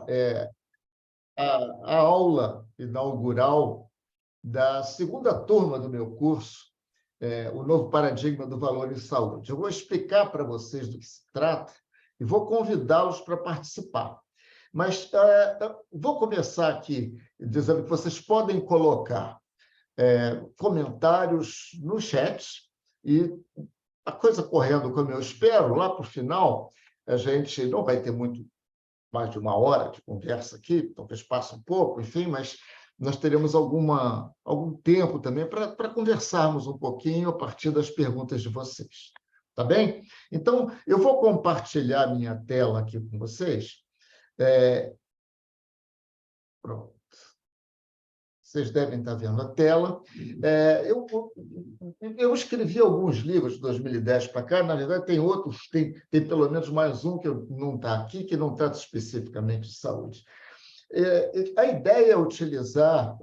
é a aula inaugural da segunda turma do meu curso, o novo paradigma do valor em saúde. Eu vou explicar para vocês do que se trata e vou convidá-los para participar. Mas vou começar aqui dizendo que vocês podem colocar comentários no chat e a coisa correndo como eu espero, lá para o final, a gente não vai ter muito mais de uma hora de conversa aqui, talvez passe um pouco, enfim, mas nós teremos algum tempo também para conversarmos um pouquinho a partir das perguntas de vocês. Tá bem? Então, eu vou compartilhar minha tela aqui com vocês. Pronto. Vocês devem estar vendo a tela. Eu escrevi alguns livros de 2010 para cá, na verdade, tem outros, tem pelo menos mais um que não está aqui, que não trata especificamente de saúde. A ideia é utilizar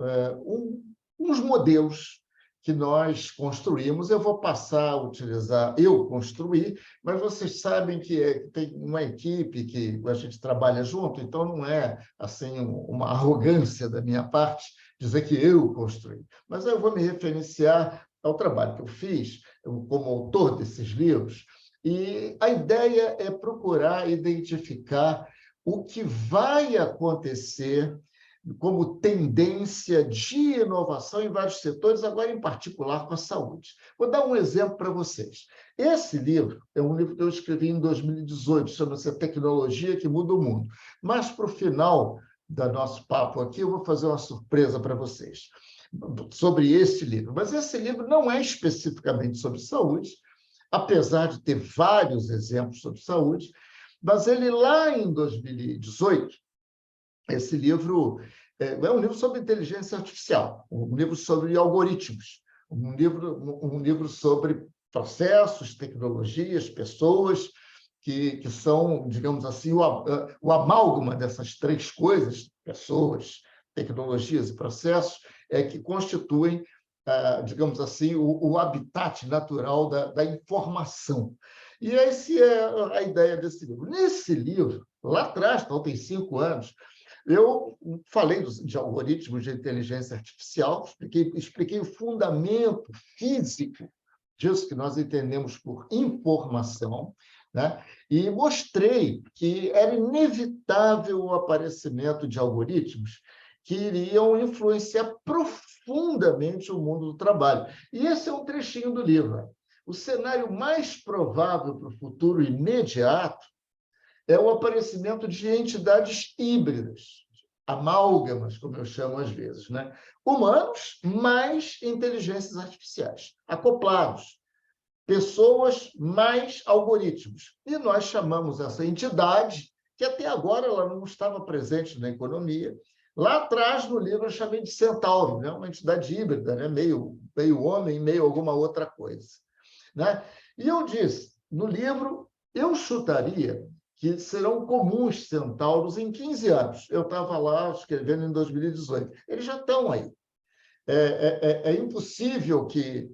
uns modelos que nós construímos. Eu vou passar a utilizar, eu construí, mas vocês sabem que tem uma equipe que a gente trabalha junto, então não é assim uma arrogância da minha parte dizer que eu construí. Mas eu vou me referenciar ao trabalho que eu fiz como autor desses livros, e a ideia é procurar identificar o que vai acontecer como tendência de inovação em vários setores, agora em particular com a saúde. Vou dar um exemplo para vocês. Esse livro é um livro que eu escrevi em 2018, chama-se A Tecnologia que Muda o Mundo. Mas, para o final do nosso papo aqui, eu vou fazer uma surpresa para vocês sobre esse livro. Mas esse livro não é especificamente sobre saúde, apesar de ter vários exemplos sobre saúde, mas ele, lá em 2018, esse livro é um livro sobre inteligência artificial, um livro sobre algoritmos, um livro sobre processos, tecnologias, pessoas, que são, digamos assim, o amálgama dessas três coisas, pessoas, tecnologias e processos, que constituem, digamos assim, o habitat natural da informação. E essa é a ideia desse livro. Nesse livro, lá atrás, então, tem 5 anos, eu falei de algoritmos de inteligência artificial, expliquei o fundamento físico disso que nós entendemos por informação, né? E mostrei que era inevitável o aparecimento de algoritmos que iriam influenciar profundamente o mundo do trabalho. E esse é um trechinho do livro. O cenário mais provável para o futuro imediato é o aparecimento de entidades híbridas, amálgamas, como eu chamo às vezes, né? Humanos mais inteligências artificiais, acoplados, pessoas mais algoritmos. E nós chamamos essa entidade, que até agora ela não estava presente na economia. Lá atrás, no livro, eu chamei de centauro, né? Uma entidade híbrida, né? meio homem, meio alguma outra coisa. Né? E eu disse, no livro, eu chutaria que serão comuns centauros em 15 anos. Eu estava lá escrevendo em 2018. Eles já estão aí. É impossível que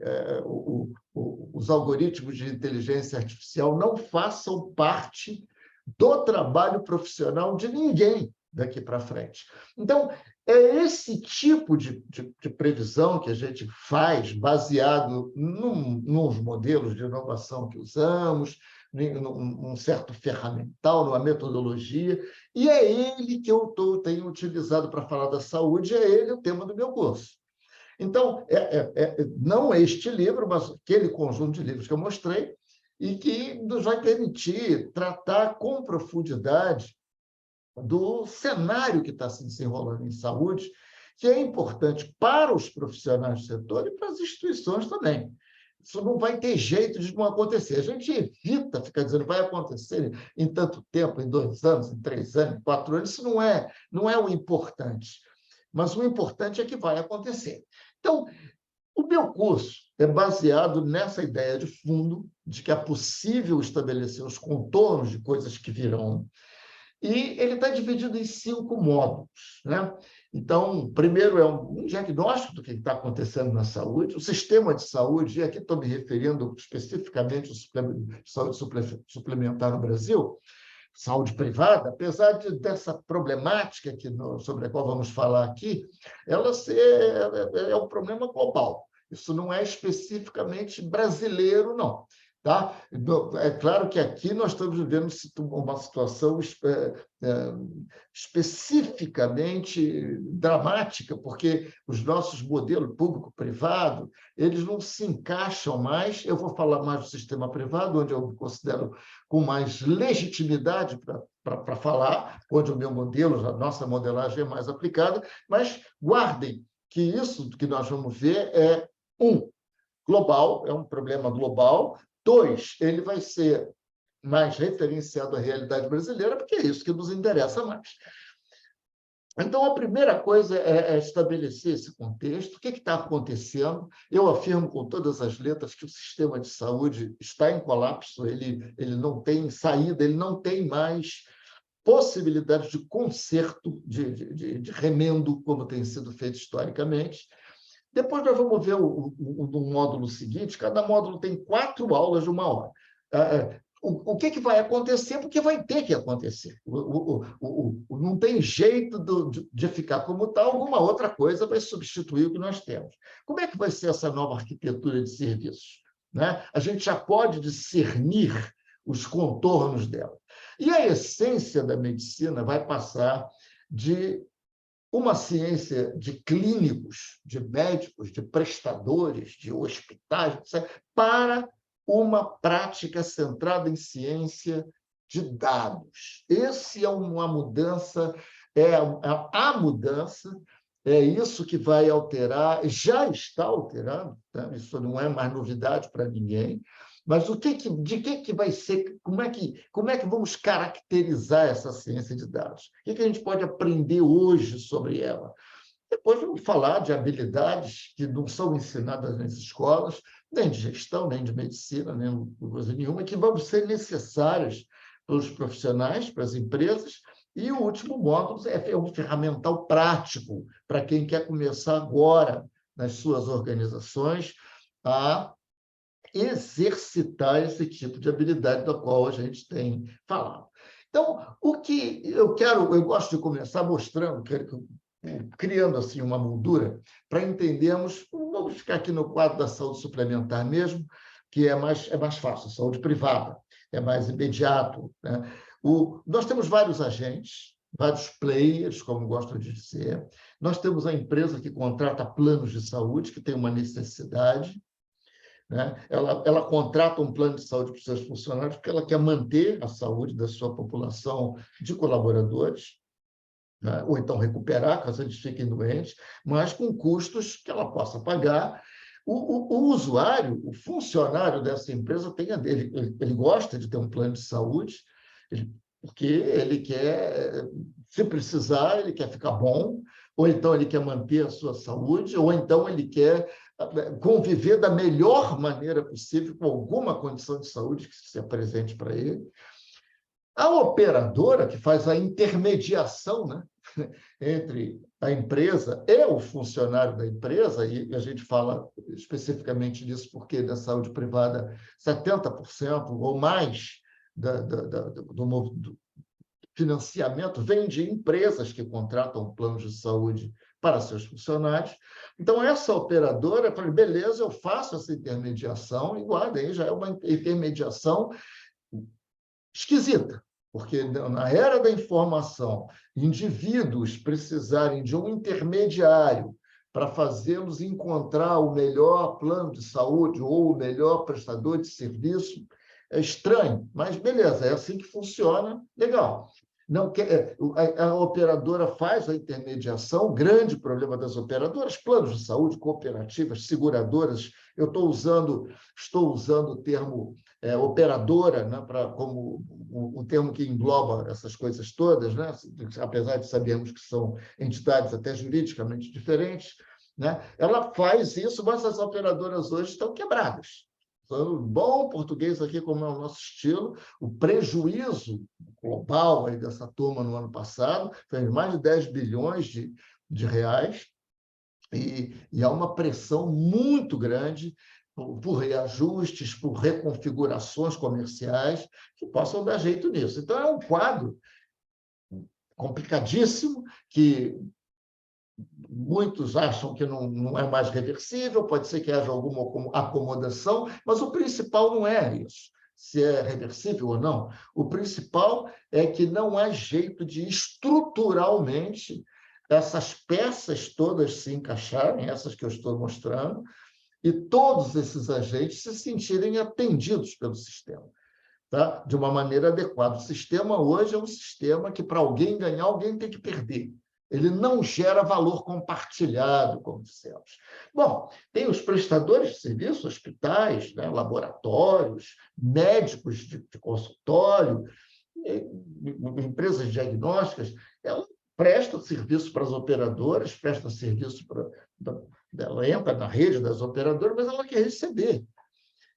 os algoritmos de inteligência artificial não façam parte do trabalho profissional de ninguém daqui para frente. Então, é esse tipo de previsão que a gente faz, baseado nos modelos de inovação que usamos, num certo ferramental, numa metodologia, e é ele que eu tenho utilizado para falar da saúde, é ele o tema do meu curso. Então, não este livro, mas aquele conjunto de livros que eu mostrei, e que nos vai permitir tratar com profundidade do cenário que está se desenrolando em saúde, que é importante para os profissionais do setor e para as instituições também. Isso não vai ter jeito de não acontecer. A gente evita ficar dizendo vai acontecer em tanto tempo, em 2 anos, em 3 anos, em 4 anos. Isso não é o importante. Mas o importante é que vai acontecer. Então, o meu curso é baseado nessa ideia de fundo, de que é possível estabelecer os contornos de coisas que virão, e ele está dividido em 5 módulos. Né? Então, primeiro é um diagnóstico do que está acontecendo na saúde, o sistema de saúde, e aqui estou me referindo especificamente ao saúde suplementar no Brasil, saúde privada, apesar dessa problemática sobre a qual vamos falar aqui, ela é um problema global. Isso não é especificamente brasileiro, não. Tá? É claro que aqui nós estamos vivendo uma situação especificamente dramática, porque os nossos modelos público-privado, eles não se encaixam mais. Eu vou falar mais do sistema privado, onde eu me considero com mais legitimidade para falar, onde o meu modelo, a nossa modelagem é mais aplicada, mas guardem que isso que nós vamos ver é, global, é um problema global. 2, ele vai ser mais referenciado à realidade brasileira, porque é isso que nos interessa mais. Então, a primeira coisa é estabelecer esse contexto, o que está acontecendo. Eu afirmo com todas as letras que o sistema de saúde está em colapso, ele não tem saída, ele não tem mais possibilidade de conserto, de remendo, como tem sido feito historicamente. Depois nós vamos ver o módulo seguinte, cada módulo tem 4 aulas de 1 hora. O que vai acontecer? Porque vai ter que acontecer. Não tem jeito de ficar como está, alguma outra coisa vai substituir o que nós temos. Como é que vai ser essa nova arquitetura de serviços? Né? A gente já pode discernir os contornos dela. E a essência da medicina vai passar de uma ciência de clínicos, de médicos, de prestadores, de hospitais, etc., para uma prática centrada em ciência de dados. Essa é uma mudança, a mudança, é isso que vai alterar, já está alterando, tá? Isso não é mais novidade para ninguém, mas de que vai ser, como é que vamos caracterizar essa ciência de dados? O que a gente pode aprender hoje sobre ela? Depois vamos falar de habilidades que não são ensinadas nas escolas, nem de gestão, nem de medicina, nem coisa nenhuma, que vão ser necessárias para os profissionais, para as empresas. E o último módulo é um ferramental prático para quem quer começar agora nas suas organizações a exercitar esse tipo de habilidade da qual a gente tem falado. Então, o que eu gosto de começar mostrando, criando assim uma moldura para entendermos, vamos ficar aqui no quadro da saúde suplementar mesmo, que é mais fácil, saúde privada, é mais imediato, né? Nós temos vários agentes, vários players, como gosto de dizer. Nós temos a empresa que contrata planos de saúde, que tem uma necessidade, né? Ela contrata um plano de saúde para os seus funcionários porque ela quer manter a saúde da sua população de colaboradores, né? Ou então recuperar, caso eles fiquem doentes, mas com custos que ela possa pagar. O usuário, o funcionário dessa empresa, ele gosta de ter um plano de saúde, porque ele quer, se precisar, ele quer ficar bom, ou então ele quer manter a sua saúde, ou então ele quer conviver da melhor maneira possível com alguma condição de saúde que se apresente para ele. A operadora, que faz a intermediação, né, entre a empresa e o funcionário da empresa, e a gente fala especificamente disso porque na saúde privada 70% ou mais do financiamento vem de empresas que contratam planos de saúde para seus funcionários. Então, essa operadora fala, beleza, eu faço essa intermediação, e guarda, aí já é uma intermediação esquisita, porque na era da informação, indivíduos precisarem de um intermediário para fazê-los encontrar o melhor plano de saúde ou o melhor prestador de serviço, é estranho, mas beleza, é assim que funciona, legal. Não a operadora faz a intermediação, o grande problema das operadoras, planos de saúde, cooperativas, seguradoras. Eu estou usando o termo operadora, né, como um termo que engloba essas coisas todas, né, apesar de sabermos que são entidades até juridicamente diferentes, né. Ela faz isso, mas as operadoras hoje estão quebradas. Falando bom português aqui, como é o nosso estilo, o prejuízo global aí dessa turma no ano passado foi de mais de 10 bilhões de reais, e há uma pressão muito grande por reajustes, por reconfigurações comerciais que possam dar jeito nisso. Então, é um quadro complicadíssimo, que muitos acham que não é mais reversível, pode ser que haja alguma acomodação, mas o principal não é isso, se é reversível ou não. O principal é que não há jeito de estruturalmente essas peças todas se encaixarem, essas que eu estou mostrando, e todos esses agentes se sentirem atendidos pelo sistema, tá? De uma maneira adequada. O sistema hoje é um sistema que, para alguém ganhar, alguém tem que perder. Ele não gera valor compartilhado, como dissemos. Bom, tem os prestadores de serviço, hospitais, né, laboratórios, médicos de consultório, empresas diagnósticas. Ela presta serviço para as operadoras, presta serviço para... Ela entra na rede das operadoras, mas ela quer receber.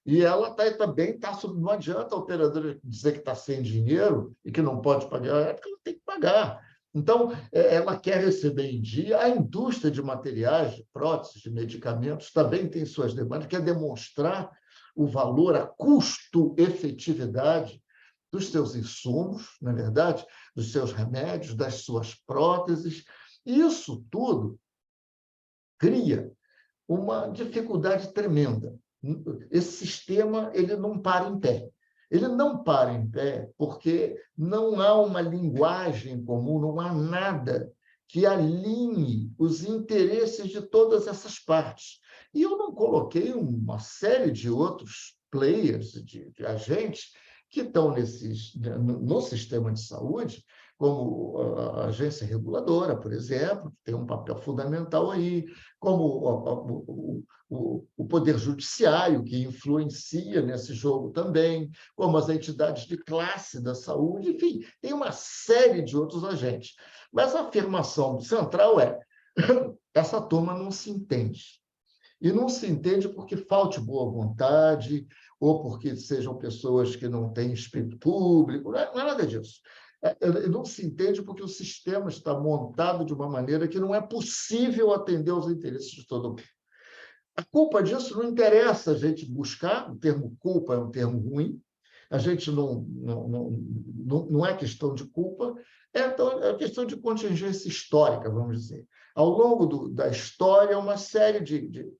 E ela também está... Não adianta a operadora dizer que está sem dinheiro e que não pode pagar, é porque ela tem que pagar. Então, ela quer receber em dia. A indústria de materiais, de próteses, de medicamentos, também tem suas demandas, quer demonstrar o valor, a custo-efetividade dos seus insumos, na verdade, dos seus remédios, das suas próteses. Isso tudo cria uma dificuldade tremenda. Esse sistema ele não para em pé. Ele não para em pé porque não há uma linguagem comum, não há nada que alinhe os interesses de todas essas partes. E eu não coloquei uma série de outros players, de agentes, que estão no sistema de saúde, como a agência reguladora, por exemplo, que tem um papel fundamental aí, como o Poder Judiciário, que influencia nesse jogo também, como as entidades de classe da saúde, enfim, tem uma série de outros agentes. Mas a afirmação central é: essa turma não se entende. E não se entende porque falte boa vontade, ou porque sejam pessoas que não têm espírito público, não é nada disso. Não se entende porque o sistema está montado de uma maneira que não é possível atender aos interesses de todo mundo. A culpa disso não interessa a gente buscar, o termo culpa é um termo ruim, a gente não é questão de culpa, é questão de contingência histórica, vamos dizer. Ao longo da história, uma série de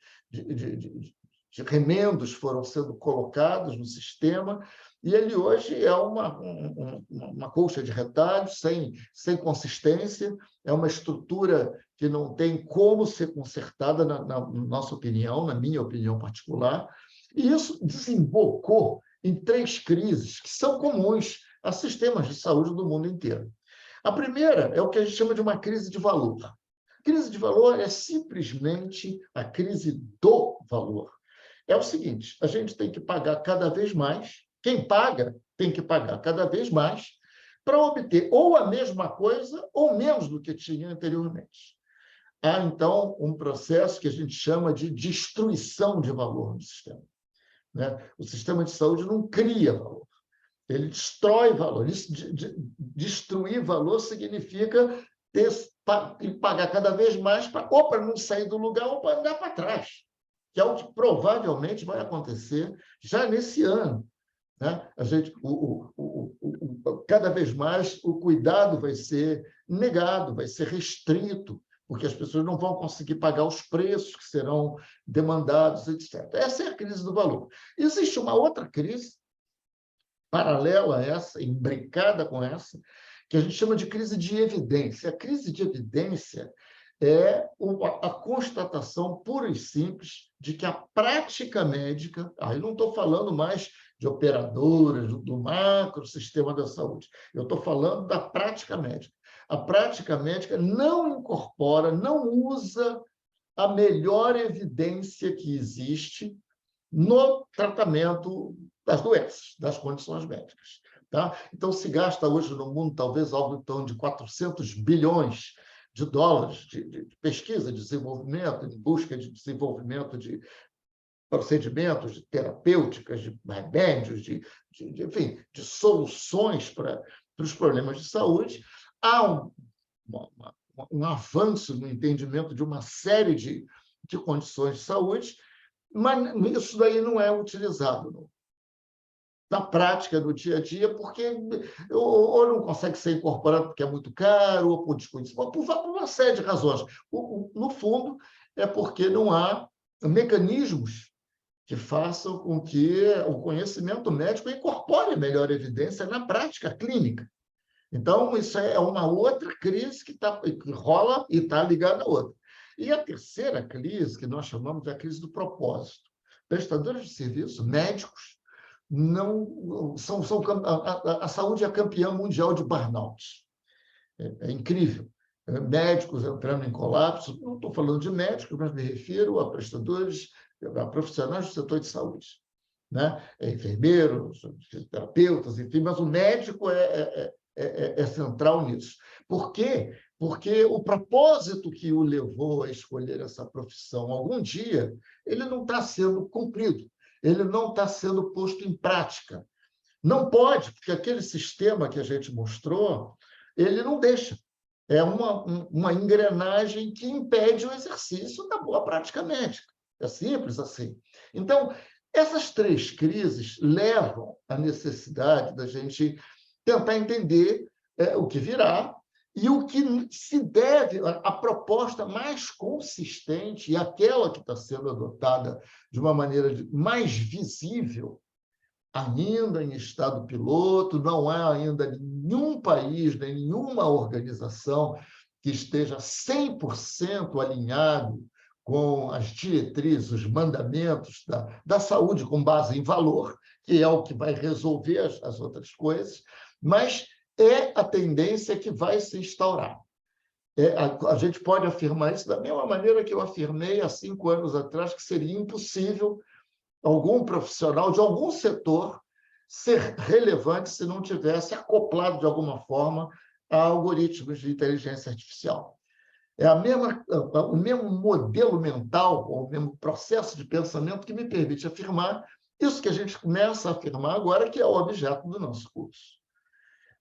remendos foram sendo colocados no sistema, e ele hoje é uma colcha de retalhos, sem consistência, é uma estrutura que não tem como ser consertada, na nossa opinião, na minha opinião particular, e isso desembocou em 3 crises que são comuns a sistemas de saúde do mundo inteiro. A primeira é o que a gente chama de uma crise de valor. A crise de valor é simplesmente a crise do valor. É o seguinte: a gente tem que pagar cada vez mais, quem paga tem que pagar cada vez mais para obter ou a mesma coisa ou menos do que tinha anteriormente. Há, então, um processo que a gente chama de destruição de valor no sistema, né? O sistema de saúde não cria valor, ele destrói valor. Destruir valor significa pagar cada vez mais ou para não sair do lugar ou para andar para trás, que é o que provavelmente vai acontecer já nesse ano, né? A gente, cada vez mais o cuidado vai ser negado, vai ser restrito, porque as pessoas não vão conseguir pagar os preços que serão demandados, etc. Essa é a crise do valor. Existe uma outra crise paralela a essa, imbricada com essa, que a gente chama de crise de evidência. A crise de evidência é a constatação pura e simples de que a prática médica, aí não estou falando mais de operadoras, do macro sistema da saúde, eu estou falando da prática médica. A prática médica não incorpora, não usa a melhor evidência que existe no tratamento das doenças, das condições médicas, tá? Então, se gasta hoje no mundo talvez algo em torno de 400 bilhões de dólares de pesquisa, desenvolvimento, em busca de desenvolvimento de procedimentos, de terapêuticas, de remédios, enfim, de soluções para os problemas de saúde. Há um avanço no entendimento de uma série de condições de saúde, Mas isso daí não é utilizado na prática, no dia a dia, porque ou não consegue ser incorporado porque é muito caro, ou por desconhecimento, por uma série de razões. No fundo, é porque não há mecanismos que façam com que o conhecimento médico incorpore melhor evidência na prática clínica. Então, isso é uma outra crise que rola e está ligada à outra. E a terceira crise, que nós chamamos de a crise do propósito. Prestadores de serviço, médicos, não a saúde é campeã mundial de burnout. É incrível. Médicos entrando em colapso, não estou falando de médicos, mas me refiro a prestadores, a profissionais do setor de saúde, né? Enfermeiros, terapeutas, enfim, mas o médico é central nisso. Por quê? Porque o propósito que o levou a escolher essa profissão algum dia, ele não está sendo cumprido, ele não está sendo posto em prática. Não pode, porque aquele sistema que a gente mostrou, ele não deixa. É uma engrenagem que impede o exercício da boa prática médica. É simples assim. Então, essas três crises levam à necessidade da gente tentar entender o que virá e o que se deve, a proposta mais consistente e aquela que está sendo adotada de uma maneira mais visível, ainda em estado piloto, não há ainda nenhum país, nem nenhuma organização que esteja 100% alinhado com as diretrizes, os mandamentos da saúde com base em valor, que é o que vai resolver as outras coisas, mas é a tendência que vai se instaurar. A gente pode afirmar isso da mesma maneira que eu afirmei há 5 anos atrás, que seria impossível algum profissional de algum setor ser relevante se não tivesse acoplado de alguma forma a algoritmos de inteligência artificial. É o mesmo modelo mental, ou o mesmo processo de pensamento que me permite afirmar isso que a gente começa a afirmar agora, que é o objeto do nosso curso.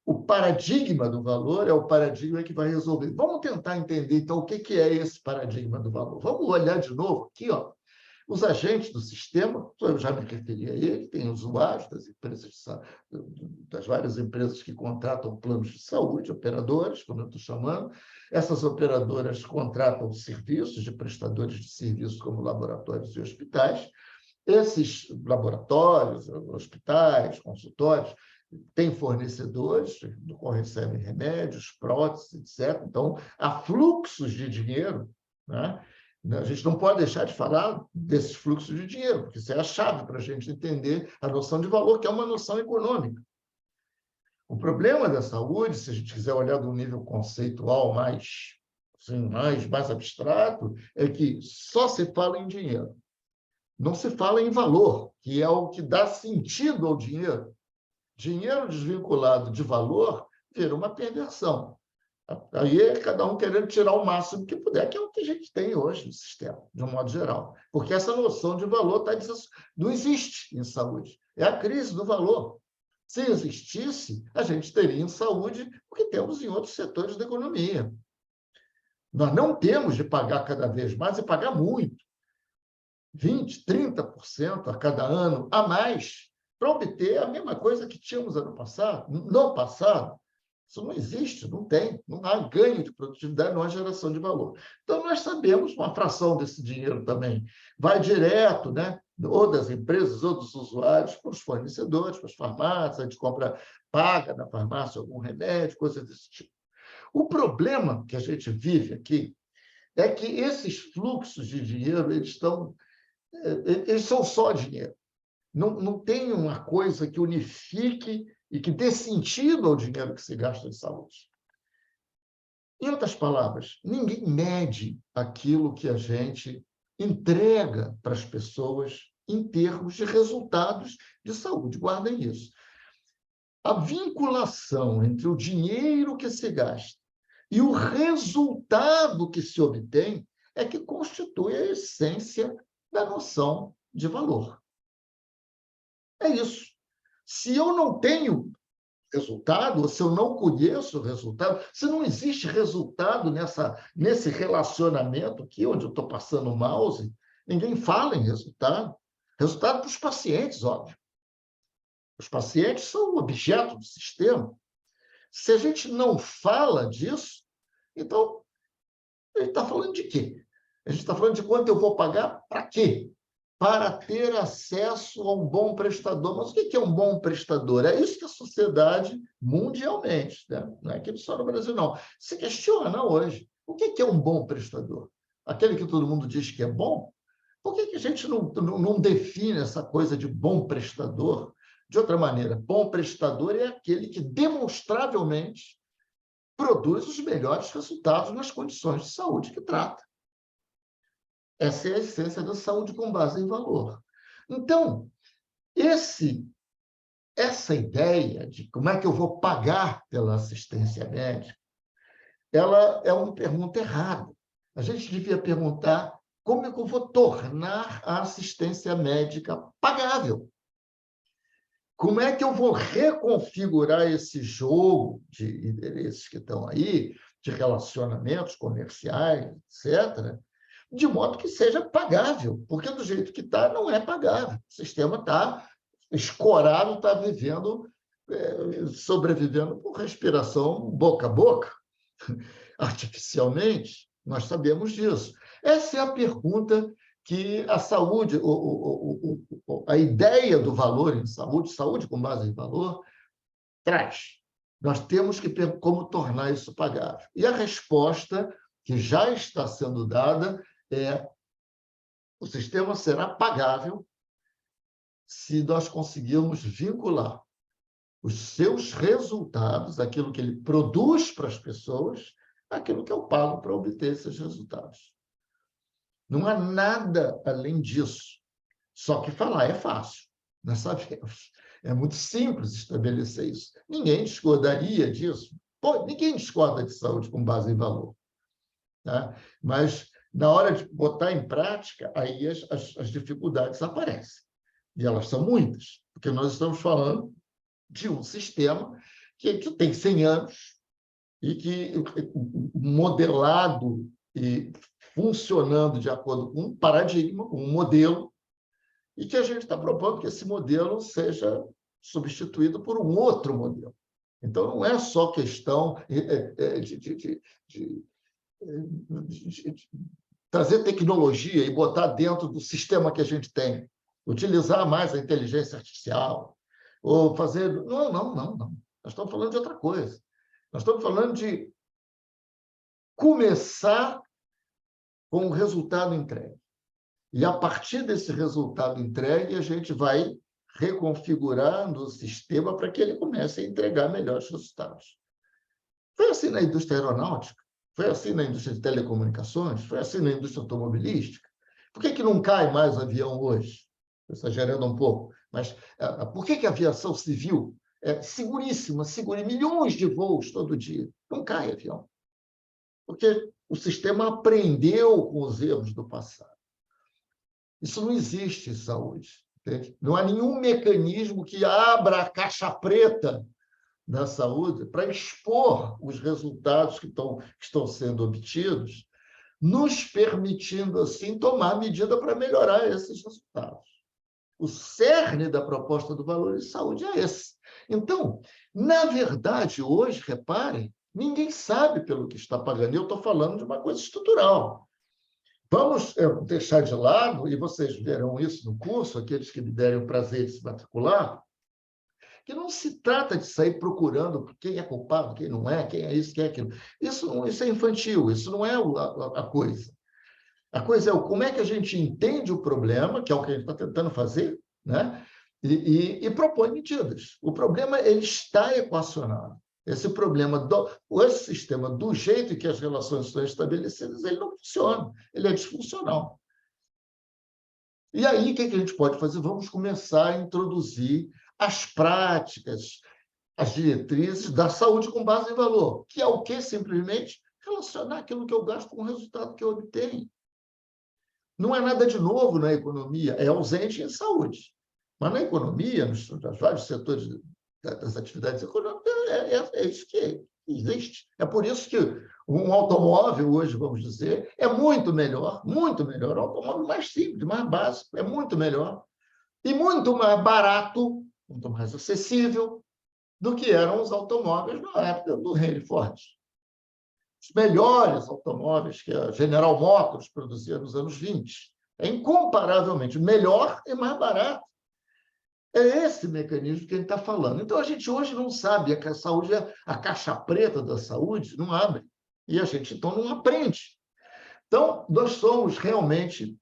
O paradigma do valor é o paradigma que vai resolver. Vamos tentar entender, então, o que é esse paradigma do valor. Vamos olhar de novo aqui, ó. Os agentes do sistema, eu já me referi a ele, tem usuários das empresas, das várias empresas que contratam planos de saúde, operadoras, como eu estou chamando. Essas operadoras contratam serviços de prestadores de serviços como laboratórios e hospitais. Esses laboratórios, hospitais, consultórios, têm fornecedores, do qual recebem remédios, próteses, etc. Então, há fluxos de dinheiro, né? A gente não pode deixar de falar desses fluxos de dinheiro, porque isso é a chave para a gente entender a noção de valor, que é uma noção econômica. O problema da saúde, se a gente quiser olhar de um nível conceitual mais abstrato, é que só se fala em dinheiro. Não se fala em valor, que é o que dá sentido ao dinheiro. Dinheiro desvinculado de valor vira uma perversão. Aí é cada um querendo tirar o máximo que puder, que é o que a gente tem hoje no sistema, de um modo geral. Porque essa noção de valor não existe em saúde. É a crise do valor. Se existisse, a gente teria em saúde o que temos em outros setores da economia. Nós não temos de pagar cada vez mais e pagar muito. 20%, 30% a cada ano a mais para obter a mesma coisa que tínhamos no passado. Isso não existe, não tem, não há ganho de produtividade, não há geração de valor. Então, nós sabemos, uma fração desse dinheiro também vai direto, né, ou das empresas, ou dos usuários, para os fornecedores, para as farmácias, a gente paga na farmácia algum remédio, coisas desse tipo. O problema que a gente vive aqui é que esses fluxos de dinheiro, eles são só dinheiro. Não tem uma coisa que unifique e que dê sentido ao dinheiro que se gasta em saúde. Em outras palavras, ninguém mede aquilo que a gente entrega para as pessoas em termos de resultados de saúde. Guardem isso. A vinculação entre o dinheiro que se gasta e o resultado que se obtém é que constitui a essência da noção de valor. É isso. Se eu não tenho resultado, ou se eu não conheço o resultado, se não existe resultado nesse relacionamento aqui, onde eu estou passando o mouse, Ninguém fala em resultado. Resultado para os pacientes, óbvio. Os pacientes são o objeto do sistema. Se a gente não fala disso, então, a gente está falando de quê? A gente está falando de quanto eu vou pagar para quê? Para ter acesso a um bom prestador. Mas o que é um bom prestador? É isso que a sociedade, mundialmente, né? Não é aqui só no Brasil, não, se questiona hoje. O que é um bom prestador? Aquele que todo mundo diz que é bom? Por que a gente não define essa coisa de bom prestador de outra maneira? Bom prestador é aquele que demonstravelmente produz os melhores resultados nas condições de saúde que trata. Essa é a essência da saúde com base em valor. Então, essa ideia de como é que eu vou pagar pela assistência médica, ela é uma pergunta errada. A gente devia perguntar como é que eu vou tornar a assistência médica pagável. Como é que eu vou reconfigurar esse jogo de interesses que estão aí, de relacionamentos comerciais, etc., de modo que seja pagável, porque do jeito que está, não é pagável. O sistema está escorado, está sobrevivendo por respiração boca a boca, artificialmente. Nós sabemos disso. Essa é a pergunta que a saúde, a ideia do valor em saúde, saúde com base em valor, traz. Nós temos que ver como tornar isso pagável. E a resposta que já está sendo dada é: o sistema será pagável se nós conseguirmos vincular os seus resultados, aquilo que ele produz para as pessoas, àquilo que eu pago para obter esses resultados. Não há nada além disso. Só que falar é fácil, nós sabemos. É muito simples estabelecer isso. Ninguém discordaria disso. Pô, ninguém discorda de saúde com base em valor. Tá? Mas, na hora de botar em prática, aí as dificuldades aparecem. E elas são muitas, porque nós estamos falando de um sistema que tem 100 anos e que, modelado e funcionando de acordo com um paradigma, com um modelo, e que a gente está propondo que esse modelo seja substituído por um outro modelo. Então, não é só questão de trazer tecnologia e botar dentro do sistema que a gente tem, utilizar mais a inteligência artificial, ou fazer... Não. Nós estamos falando de outra coisa. Nós estamos falando de começar com o resultado entregue. E, a partir desse resultado entregue, a gente vai reconfigurando o sistema para que ele comece a entregar melhores resultados. Foi assim na indústria aeronáutica, foi assim na indústria de telecomunicações, foi assim na indústria automobilística. Por que não cai mais avião hoje? Estou exagerando um pouco, mas por que a aviação civil é seguríssima, segura milhões de voos todo dia? Não cai avião. Porque o sistema aprendeu com os erros do passado. Isso não existe em saúde. Entende? Não há nenhum mecanismo que abra a caixa preta da saúde para expor os resultados que estão sendo obtidos, nos permitindo, assim, tomar medida para melhorar esses resultados. O cerne da proposta do valor em saúde é esse. Então, na verdade, hoje, reparem, ninguém sabe pelo que está pagando. Eu estou falando de uma coisa estrutural. Vamos deixar de lado, e vocês verão isso no curso, aqueles que me derem o prazer de se matricular, que não se trata de sair procurando quem é culpado, quem não é, quem é isso, quem é aquilo. Isso é infantil, isso não é a coisa. A coisa é como é que a gente entende o problema, que é o que a gente está tentando fazer, né? E propõe medidas. O problema ele está equacionado. Esse problema, esse sistema, do jeito que as relações estão estabelecidas, ele não funciona, ele é disfuncional. E aí, o que a gente pode fazer? Vamos começar a introduzir as práticas, as diretrizes da saúde com base em valor, que é o quê? Simplesmente relacionar aquilo que eu gasto com o resultado que eu obtenho. Não é nada de novo na economia, é ausente em saúde. Mas na economia, nos vários setores das atividades econômicas, é isso que existe. É por isso que Um automóvel hoje, vamos dizer, é muito melhor, um automóvel mais simples, mais básico, é muito melhor e muito mais barato, muito mais acessível do que eram os automóveis na época do Henry Ford. Os melhores automóveis que a General Motors produzia nos anos 20. É incomparavelmente melhor e mais barato. É esse mecanismo que a gente está falando. Então, a gente hoje não sabe, a saúde, a caixa preta da saúde não abre. E a gente, então, não aprende. Então, nós somos realmente,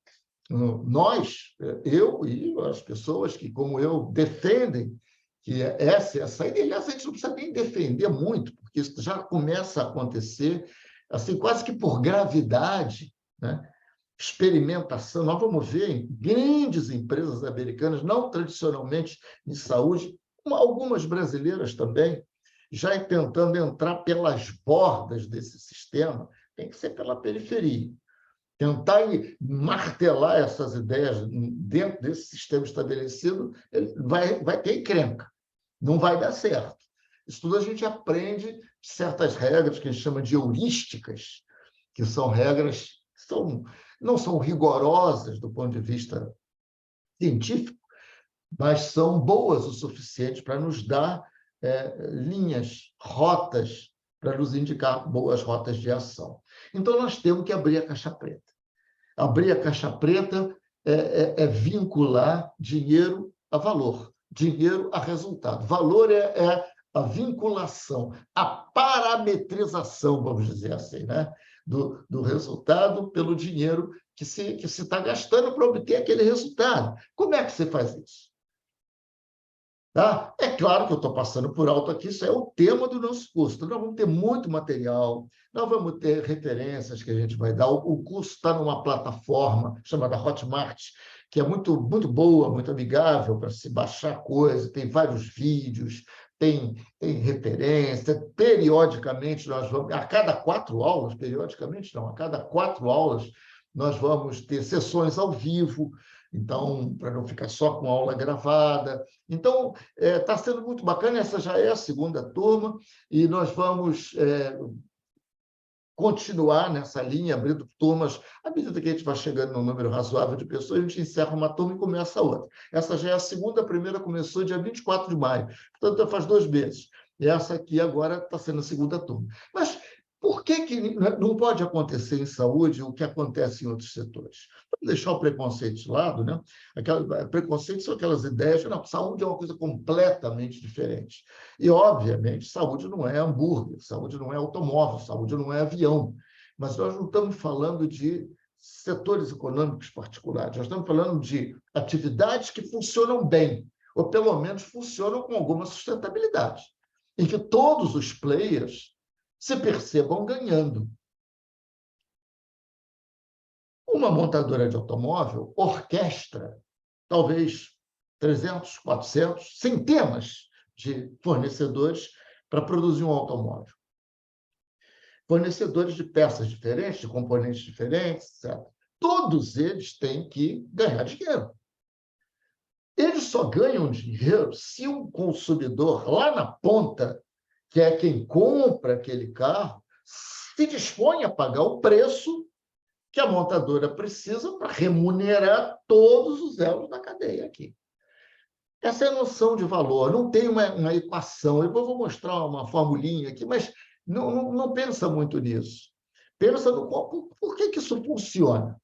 nós, eu e as pessoas que, como eu, defendem que essa é a saída. E, aliás, a gente não precisa nem defender muito, porque isso já começa a acontecer, assim, quase que por gravidade, né? Experimentação. Nós vamos ver em grandes empresas americanas, não tradicionalmente em saúde, algumas brasileiras também, já tentando entrar pelas bordas desse sistema, tem que ser pela periferia. Tentar martelar essas ideias dentro desse sistema estabelecido, ele vai ter encrenca, não vai dar certo. Isso tudo a gente aprende certas regras que a gente chama de heurísticas, que são regras que não são rigorosas do ponto de vista científico, mas são boas o suficiente para nos dar linhas, rotas, para nos indicar boas rotas de ação. Então, nós temos que abrir a caixa preta. Abrir a caixa preta é vincular dinheiro a valor, dinheiro a resultado. Valor é a vinculação, a parametrização, vamos dizer assim, né? do resultado pelo dinheiro que se está gastando para obter aquele resultado. Como é que você faz isso? Tá? É claro que eu estou passando por alto aqui, isso é o tema do nosso curso. Nós vamos ter muito material, nós vamos ter referências que a gente vai dar. O curso está numa plataforma chamada Hotmart, que é muito, muito boa, muito amigável para se baixar coisa, tem vários vídeos, tem referência. Periodicamente, nós vamos, a cada 4 aulas, periodicamente não, a cada 4 aulas, nós vamos ter sessões ao vivo, então, para não ficar só com aula gravada. Então, está sendo muito bacana, essa já é a segunda turma, e nós vamos continuar nessa linha, abrindo turmas. À medida que a gente vai chegando num número razoável de pessoas, a gente encerra uma turma e começa a outra. Essa já é a segunda, a primeira começou dia 24 de maio, portanto, faz 2 meses. E essa aqui agora está sendo a segunda turma. Mas por que não pode acontecer em saúde o que acontece em outros setores? Vamos deixar o preconceito de lado, né? Preconceito são aquelas ideias de não, saúde é uma coisa completamente diferente. E, obviamente, saúde não é hambúrguer, saúde não é automóvel, saúde não é avião. Mas nós não estamos falando de setores econômicos particulares, nós estamos falando de atividades que funcionam bem, ou pelo menos funcionam com alguma sustentabilidade, em que todos os players se percebam ganhando. Uma montadora de automóvel orquestra talvez 300, 400, centenas de fornecedores para produzir um automóvel. Fornecedores de peças diferentes, de componentes diferentes, etc. Todos eles têm que ganhar dinheiro. Eles só ganham dinheiro se o consumidor, lá na ponta, que é quem compra aquele carro, se dispõe a pagar o preço que a montadora precisa para remunerar todos os elos da cadeia aqui. Essa é a noção de valor. Não tem uma equação. Eu vou mostrar uma formulinha aqui, mas não pensa muito nisso. Pensa no por que isso funciona.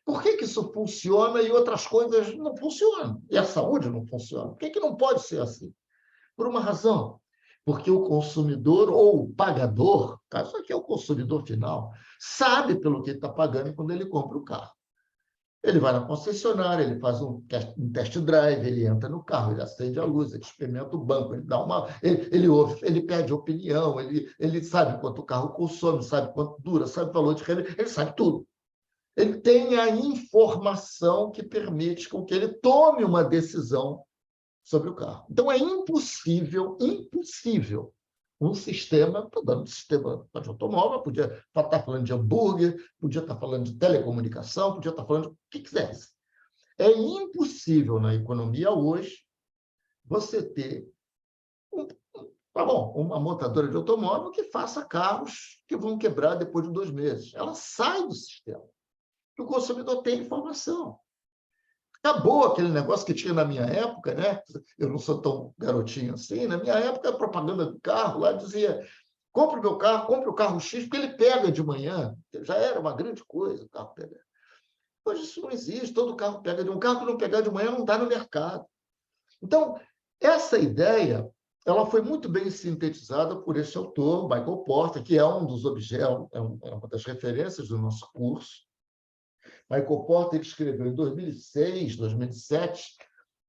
Por que isso funciona e outras coisas não funcionam? E a saúde não funciona? Por que não pode ser assim? Por uma razão. Porque o consumidor ou o pagador, caso aqui é o consumidor final, sabe pelo que está pagando quando ele compra o carro. Ele vai na concessionária, ele faz um test drive, ele entra no carro, ele acende a luz, ele experimenta o banco, ele dá ele ouve, ele pede opinião, ele sabe quanto o carro consome, sabe quanto dura, sabe o valor de renda, ele sabe tudo. Ele tem a informação que permite com que ele tome uma decisão sobre o carro. Então, é impossível um sistema, estou dando sistema de automóvel, podia estar falando de hambúrguer, podia estar falando de telecomunicação, podia estar falando de o que quisesse. É impossível na economia hoje você ter Tá bom, uma montadora de automóvel que faça carros que vão quebrar depois de 2 meses. Ela sai do sistema. O consumidor tem informação. Acabou aquele negócio que tinha na minha época, né? Eu não sou tão garotinho assim. Na minha época, a propaganda do carro lá dizia: compre o meu carro, compre o carro X, porque ele pega de manhã. Já era uma grande coisa o carro pegar. Hoje isso não existe, todo carro pega de um carro que não pegar de manhã não está no mercado. Então, essa ideia ela foi muito bem sintetizada por esse autor, Michael Porter, que é um dos objetos, é uma das referências do nosso curso. Michael Porter ele escreveu em 2006, 2007,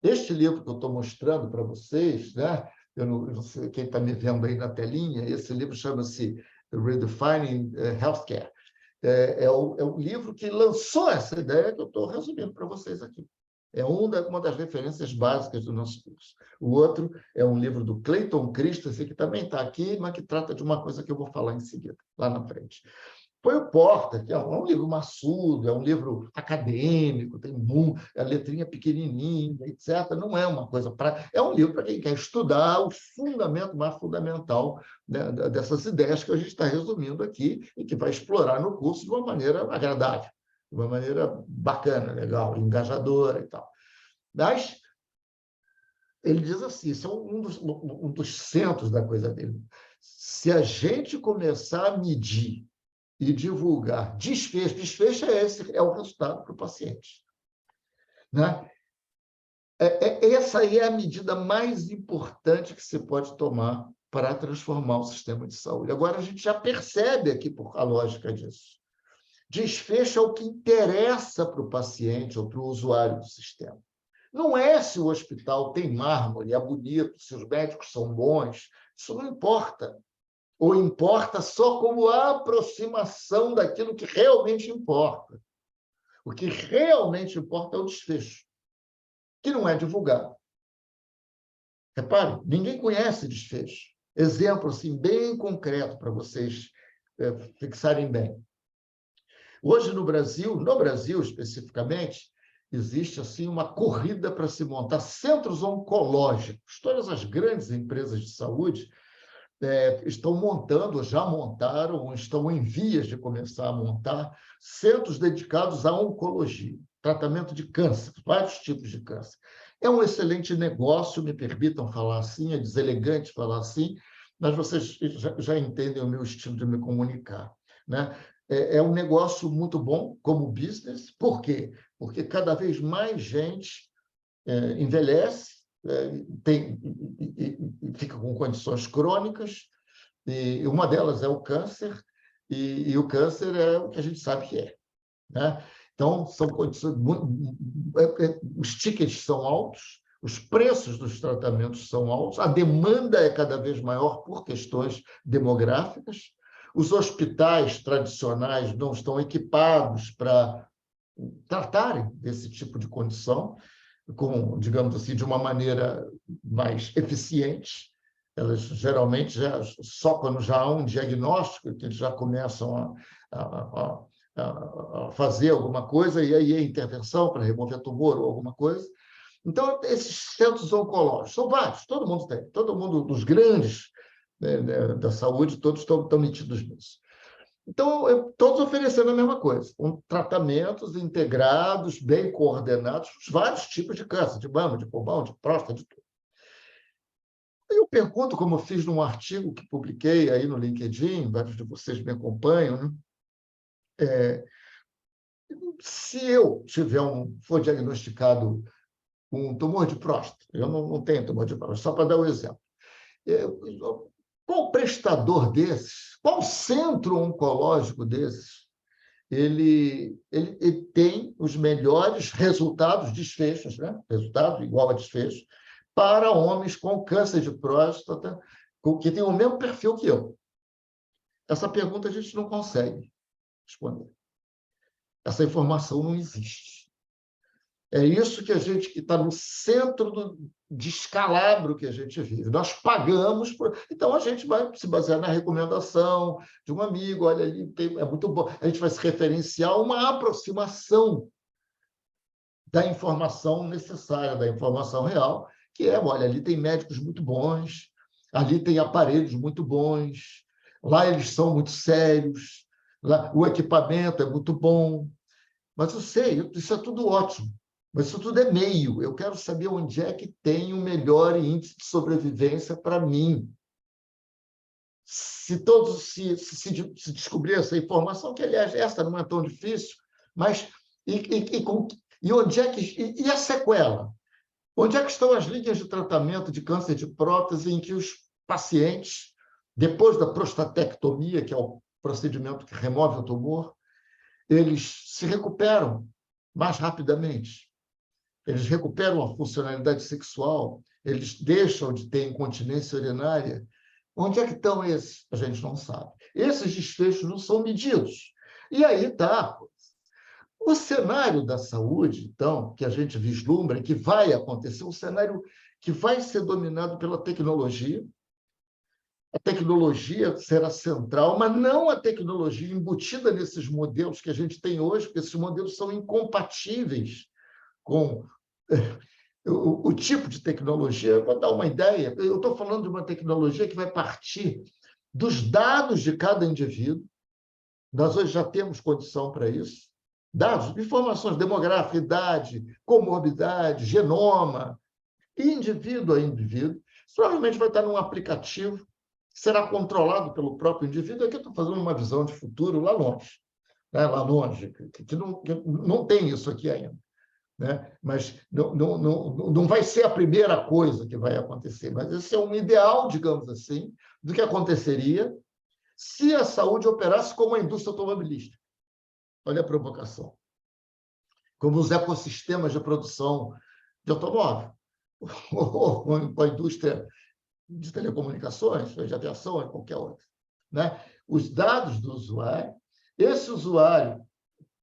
este livro que eu estou mostrando para vocês, né? Eu não sei quem está me vendo aí na telinha, esse livro chama-se Redefining Healthcare. É um livro que lançou essa ideia que eu estou resumindo para vocês aqui. É uma das referências básicas do nosso curso. O outro é um livro do Clayton Christensen, que também está aqui, mas que trata de uma coisa que eu vou falar em seguida, lá na frente. Foi o Porter, que é um livro maçudo, é um livro acadêmico, tem a letrinha pequenininha, etc. Não é uma coisa para... É um livro para quem quer estudar o fundamento mais fundamental, né, dessas ideias que a gente está resumindo aqui e que vai explorar no curso de uma maneira agradável, de uma maneira bacana, legal, engajadora e tal. Mas ele diz assim, isso é um dos centros da coisa dele. Se a gente começar a medir e divulgar desfecho é o resultado para o paciente. Né? Essa aí é a medida mais importante que você pode tomar para transformar o sistema de saúde. Agora, a gente já percebe aqui a lógica disso. Desfecho é o que interessa para o paciente ou para o usuário do sistema. Não é se o hospital tem mármore, é bonito, se os médicos são bons, isso não importa. Ou importa só como a aproximação daquilo que realmente importa. O que realmente importa é o desfecho, que não é divulgado. Repare, ninguém conhece desfecho. Exemplo assim, bem concreto para vocês fixarem bem. Hoje no Brasil especificamente, existe assim uma corrida para se montar centros oncológicos. Todas as grandes empresas de saúde estão montando, já montaram, ou estão em vias de começar a montar centros dedicados à oncologia, tratamento de câncer, vários tipos de câncer. É um excelente negócio, me permitam falar assim, é deselegante falar assim, mas vocês já entendem o meu estilo de me comunicar. Né? É um negócio muito bom como business, por quê? Porque cada vez mais gente envelhece, fica com condições crônicas, e uma delas é o câncer, e o câncer é o que a gente sabe que é. Né? Então, são condições os tickets são altos, os preços dos tratamentos são altos, a demanda é cada vez maior por questões demográficas, os hospitais tradicionais não estão equipados para tratarem desse tipo de condição, digamos assim, de uma maneira mais eficiente. Elas geralmente só quando já há um diagnóstico que eles já começam a fazer alguma coisa, e aí a intervenção para remover tumor ou alguma coisa. Então, esses centros oncológicos, são vários, todo mundo tem, todo mundo dos grandes da saúde, todos estão metidos nisso. Então, todos oferecendo a mesma coisa, tratamentos integrados, bem coordenados, vários tipos de câncer, de mama, de pulmão, de próstata, de tudo. Eu pergunto, como eu fiz num artigo que publiquei aí no LinkedIn, vários de vocês me acompanham, né? Se eu for diagnosticado um tumor de próstata, eu não tenho tumor de próstata, só para dar um exemplo. Qual prestador desses, qual centro oncológico desses, ele tem os melhores resultados, desfechos, né? Resultado igual a desfecho, para homens com câncer de próstata, que tem o mesmo perfil que eu? Essa pergunta a gente não consegue responder. Essa informação não existe. É isso que está no centro do descalabro que a gente vive. Nós pagamos, então a gente vai se basear na recomendação de um amigo, olha ali, é muito bom. A gente vai se referenciar a uma aproximação da informação necessária, da informação real, que olha, ali tem médicos muito bons, Ali tem aparelhos muito bons, lá eles são muito sérios, lá o equipamento é muito bom. Mas eu sei, isso é tudo ótimo, mas isso tudo é meio. Eu quero saber onde é que tem o melhor índice de sobrevivência para mim. Se todos se descobrir essa informação, que, aliás, essa não é tão difícil, mas e onde é que e a sequela? Onde é que estão as linhas de tratamento de câncer de próstata em que os pacientes, depois da prostatectomia, que é o procedimento que remove o tumor, eles se recuperam mais rapidamente? Eles recuperam a funcionalidade sexual, eles deixam de ter incontinência urinária. Onde é que estão esses? A gente não sabe. Esses desfechos não são medidos. E aí está. O cenário da saúde, então, que a gente vislumbra, que vai acontecer, um cenário que vai ser dominado pela tecnologia. A tecnologia será central, mas não a tecnologia embutida nesses modelos que a gente tem hoje, porque esses modelos são incompatíveis com o tipo de tecnologia. Eu vou dar uma ideia. Eu estou falando de uma tecnologia que vai partir dos dados de cada indivíduo. Nós hoje já temos condição para isso. Dados, informações demográficas, idade, comorbidade, genoma, indivíduo a indivíduo. Isso provavelmente vai estar num aplicativo que será controlado pelo próprio indivíduo. Aqui eu estou fazendo uma visão de futuro lá longe, né? Lá longe, que não tem isso aqui ainda. Né? Mas não vai ser a primeira coisa que vai acontecer, mas esse é um ideal, digamos assim, do que aconteceria se a saúde operasse como a indústria automobilística. Olha a provocação. Como os ecossistemas de produção de automóvel, ou com a indústria de telecomunicações, de aviação, ou qualquer outra. Né? Os dados do usuário, esse usuário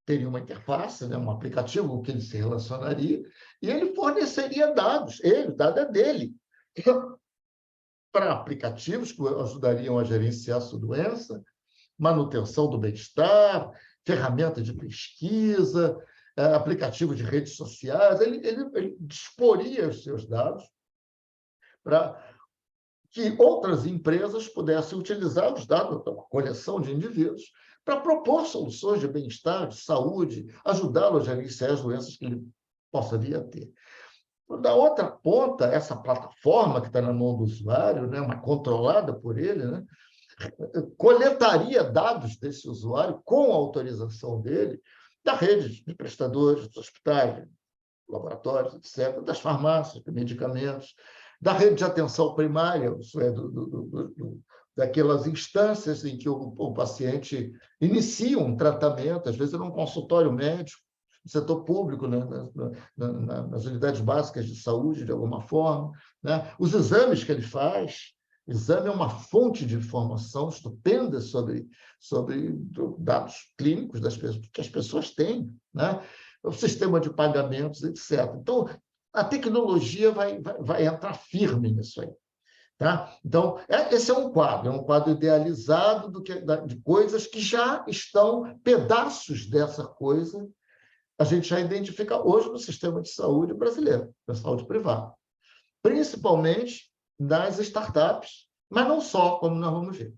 teria uma interface, né, um aplicativo que ele se relacionaria, e ele forneceria dados, o dado é dele, para aplicativos que ajudariam a gerenciar a sua doença, manutenção do bem-estar, ferramenta de pesquisa, aplicativo de redes sociais. Ele disporia os seus dados para que outras empresas pudessem utilizar os dados da coleção de indivíduos para propor soluções de bem-estar, de saúde, ajudá-lo a gerenciar as doenças que ele possa vir a ter. Da outra ponta, essa plataforma que está na mão do usuário, né, uma controlada por ele, né, coletaria dados desse usuário com a autorização dele, da rede de prestadores, dos hospitais, laboratórios, etc., das farmácias, de medicamentos, da rede de atenção primária, isso é, daquelas instâncias em que o paciente inicia um tratamento, às vezes num consultório médico, no setor público, né, nas unidades básicas de saúde, de alguma forma, né? Os exames que ele faz. Exame é uma fonte de informação estupenda sobre dados clínicos das pessoas, que as pessoas têm, né? O sistema de pagamentos, etc. Então, a tecnologia vai entrar firme nisso aí. Tá? Então, esse é um quadro idealizado de coisas que já estão, pedaços dessa coisa, a gente já identifica hoje no sistema de saúde brasileiro, da saúde privada. Principalmente nas startups, mas não só, como nós vamos ver.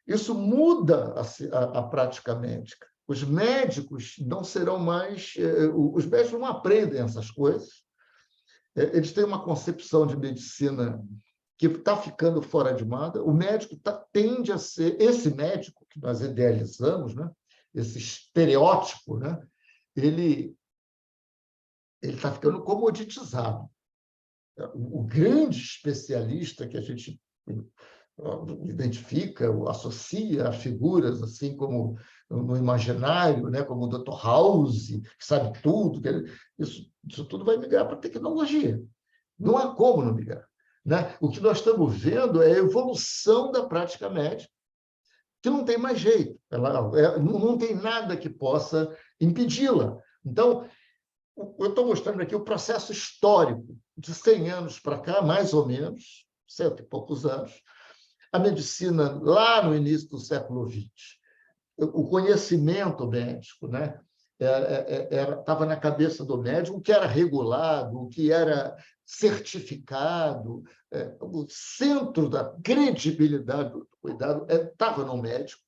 Isso muda a prática médica. Os médicos não serão mais... Os médicos não aprendem essas coisas. Eles têm uma concepção de medicina que está ficando fora de moda. O médico tende a ser... Esse médico que nós idealizamos, né? Esse estereótipo, né? Ele está ficando comoditizado. O grande especialista que a gente identifica, associa a figuras assim como no imaginário, né, como o Dr. House, que sabe tudo, isso tudo vai migrar para a tecnologia. Não há como não migrar. Né? O que nós estamos vendo é a evolução da prática médica, que não tem mais jeito. Não tem nada que possa impedi-la. Então, eu estou mostrando aqui o processo histórico de 100 anos para cá, mais ou menos, 100 e poucos anos, a medicina lá no início do século XX, o conhecimento médico, né? estava na cabeça do médico, o que era regulado, o que era certificado, o centro da credibilidade do cuidado estava no médico,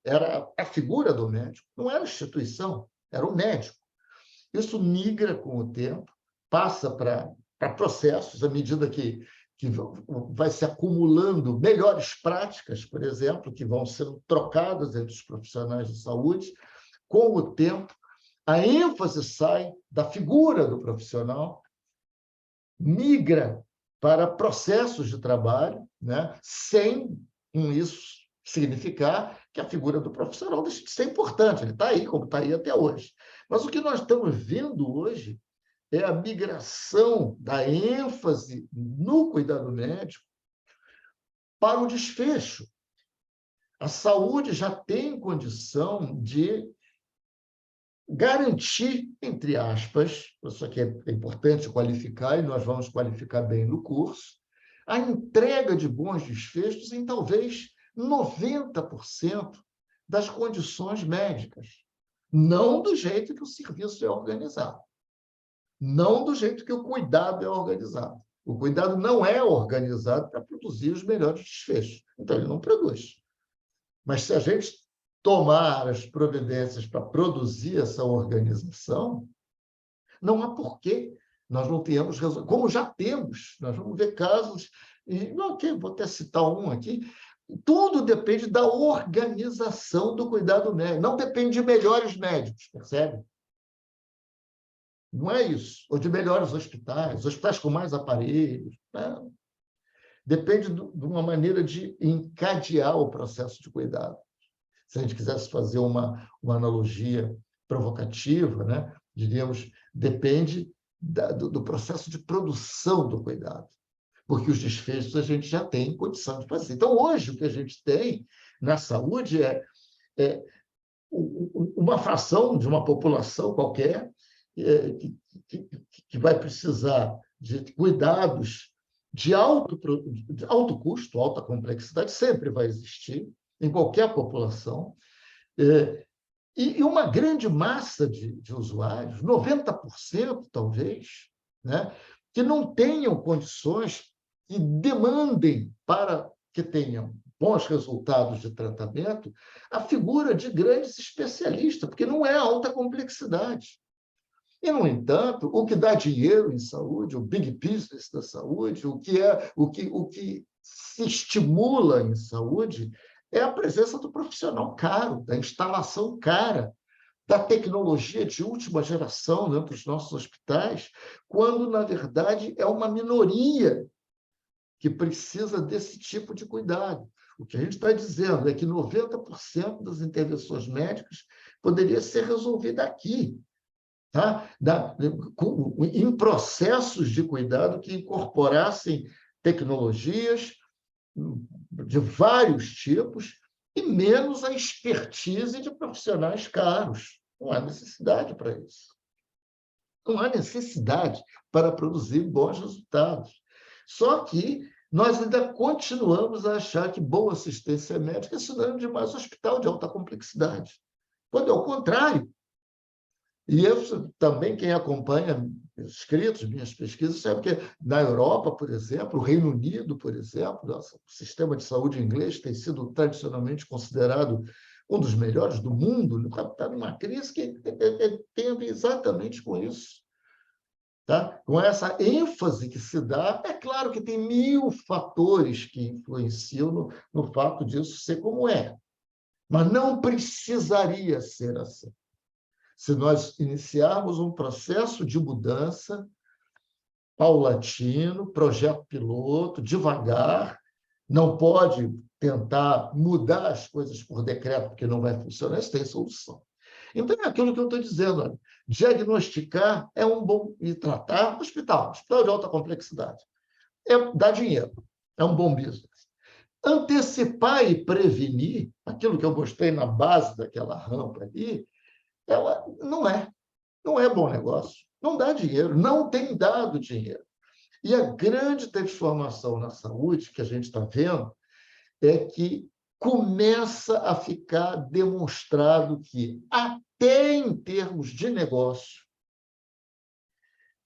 era a figura do médico, não era a instituição, era o médico. Isso migra com o tempo, passa para processos, à medida que vai se acumulando melhores práticas, por exemplo, que vão sendo trocadas entre os profissionais de saúde. Com o tempo, a ênfase sai da figura do profissional, migra para processos de trabalho, né? Sem com isso significar que a figura do profissional deixa de ser importante. Ele está aí, como está aí até hoje. Mas o que nós estamos vendo hoje é a migração da ênfase no cuidado médico para o desfecho. A saúde já tem condição de garantir, entre aspas, isso aqui é importante qualificar, e nós vamos qualificar bem no curso, a entrega de bons desfechos em talvez 90% das condições médicas. Não do jeito que o serviço é organizado. Não do jeito que o cuidado é organizado. O cuidado não é organizado para produzir os melhores desfechos. Então, ele não produz. Mas se a gente tomar as providências para produzir essa organização, não há porquê nós não tenhamos resultados. Como já temos, nós vamos ver casos, e vou até citar um aqui, tudo depende da organização do cuidado médico, não depende de melhores médicos, percebe? Não é isso. Ou de melhores hospitais com mais aparelhos. Não. Depende de uma maneira de encadear o processo de cuidado. Se a gente quisesse fazer uma analogia provocativa, né? Diríamos, depende do processo de produção do cuidado, porque os desfechos a gente já tem condição de fazer. Então, hoje, o que a gente tem na saúde é uma fração de uma população qualquer que vai precisar de cuidados de alto custo, alta complexidade, sempre vai existir, em qualquer população, e uma grande massa de usuários, 90% talvez, né, que não tenham condições e demandem para que tenham bons resultados de tratamento a figura de grandes especialistas, porque não é alta complexidade. E, no entanto, o que dá dinheiro em saúde, o big business da saúde, o que se estimula em saúde é a presença do profissional caro, da instalação cara, da tecnologia de última geração dentro dos nossos hospitais, quando, na verdade, é uma minoria que precisa desse tipo de cuidado. O que a gente está dizendo é que 90% das intervenções médicas poderia ser resolvida aqui, tá? Em processos de cuidado que incorporassem tecnologias de vários tipos e menos a expertise de profissionais caros. Não há necessidade para isso. Não há necessidade para produzir bons resultados. Só que nós ainda continuamos a achar que boa assistência médica é sinônimo de mais hospital de alta complexidade, quando é o contrário. E eu também, quem acompanha meus escritos, minhas pesquisas, sabe que na Europa, por exemplo, o Reino Unido, por exemplo, o sistema de saúde inglês tem sido tradicionalmente considerado um dos melhores do mundo, está numa crise que tem a ver exatamente com isso. Tá? Com essa ênfase que se dá, é claro que tem 1000 fatores que influenciam no fato disso ser como é, mas não precisaria ser assim. Se nós iniciarmos um processo de mudança paulatino, projeto piloto, devagar, não pode tentar mudar as coisas por decreto, porque não vai funcionar, isso tem solução. Então, é aquilo que eu estou dizendo, olha, diagnosticar é um bom... e tratar hospital de alta complexidade. Dá dinheiro, é um bom business. Antecipar e prevenir, aquilo que eu mostrei na base daquela rampa ali, ela não é bom negócio, não dá dinheiro, não tem dado dinheiro. E a grande transformação na saúde que a gente está vendo é que, começa a ficar demonstrado que, até em termos de negócio,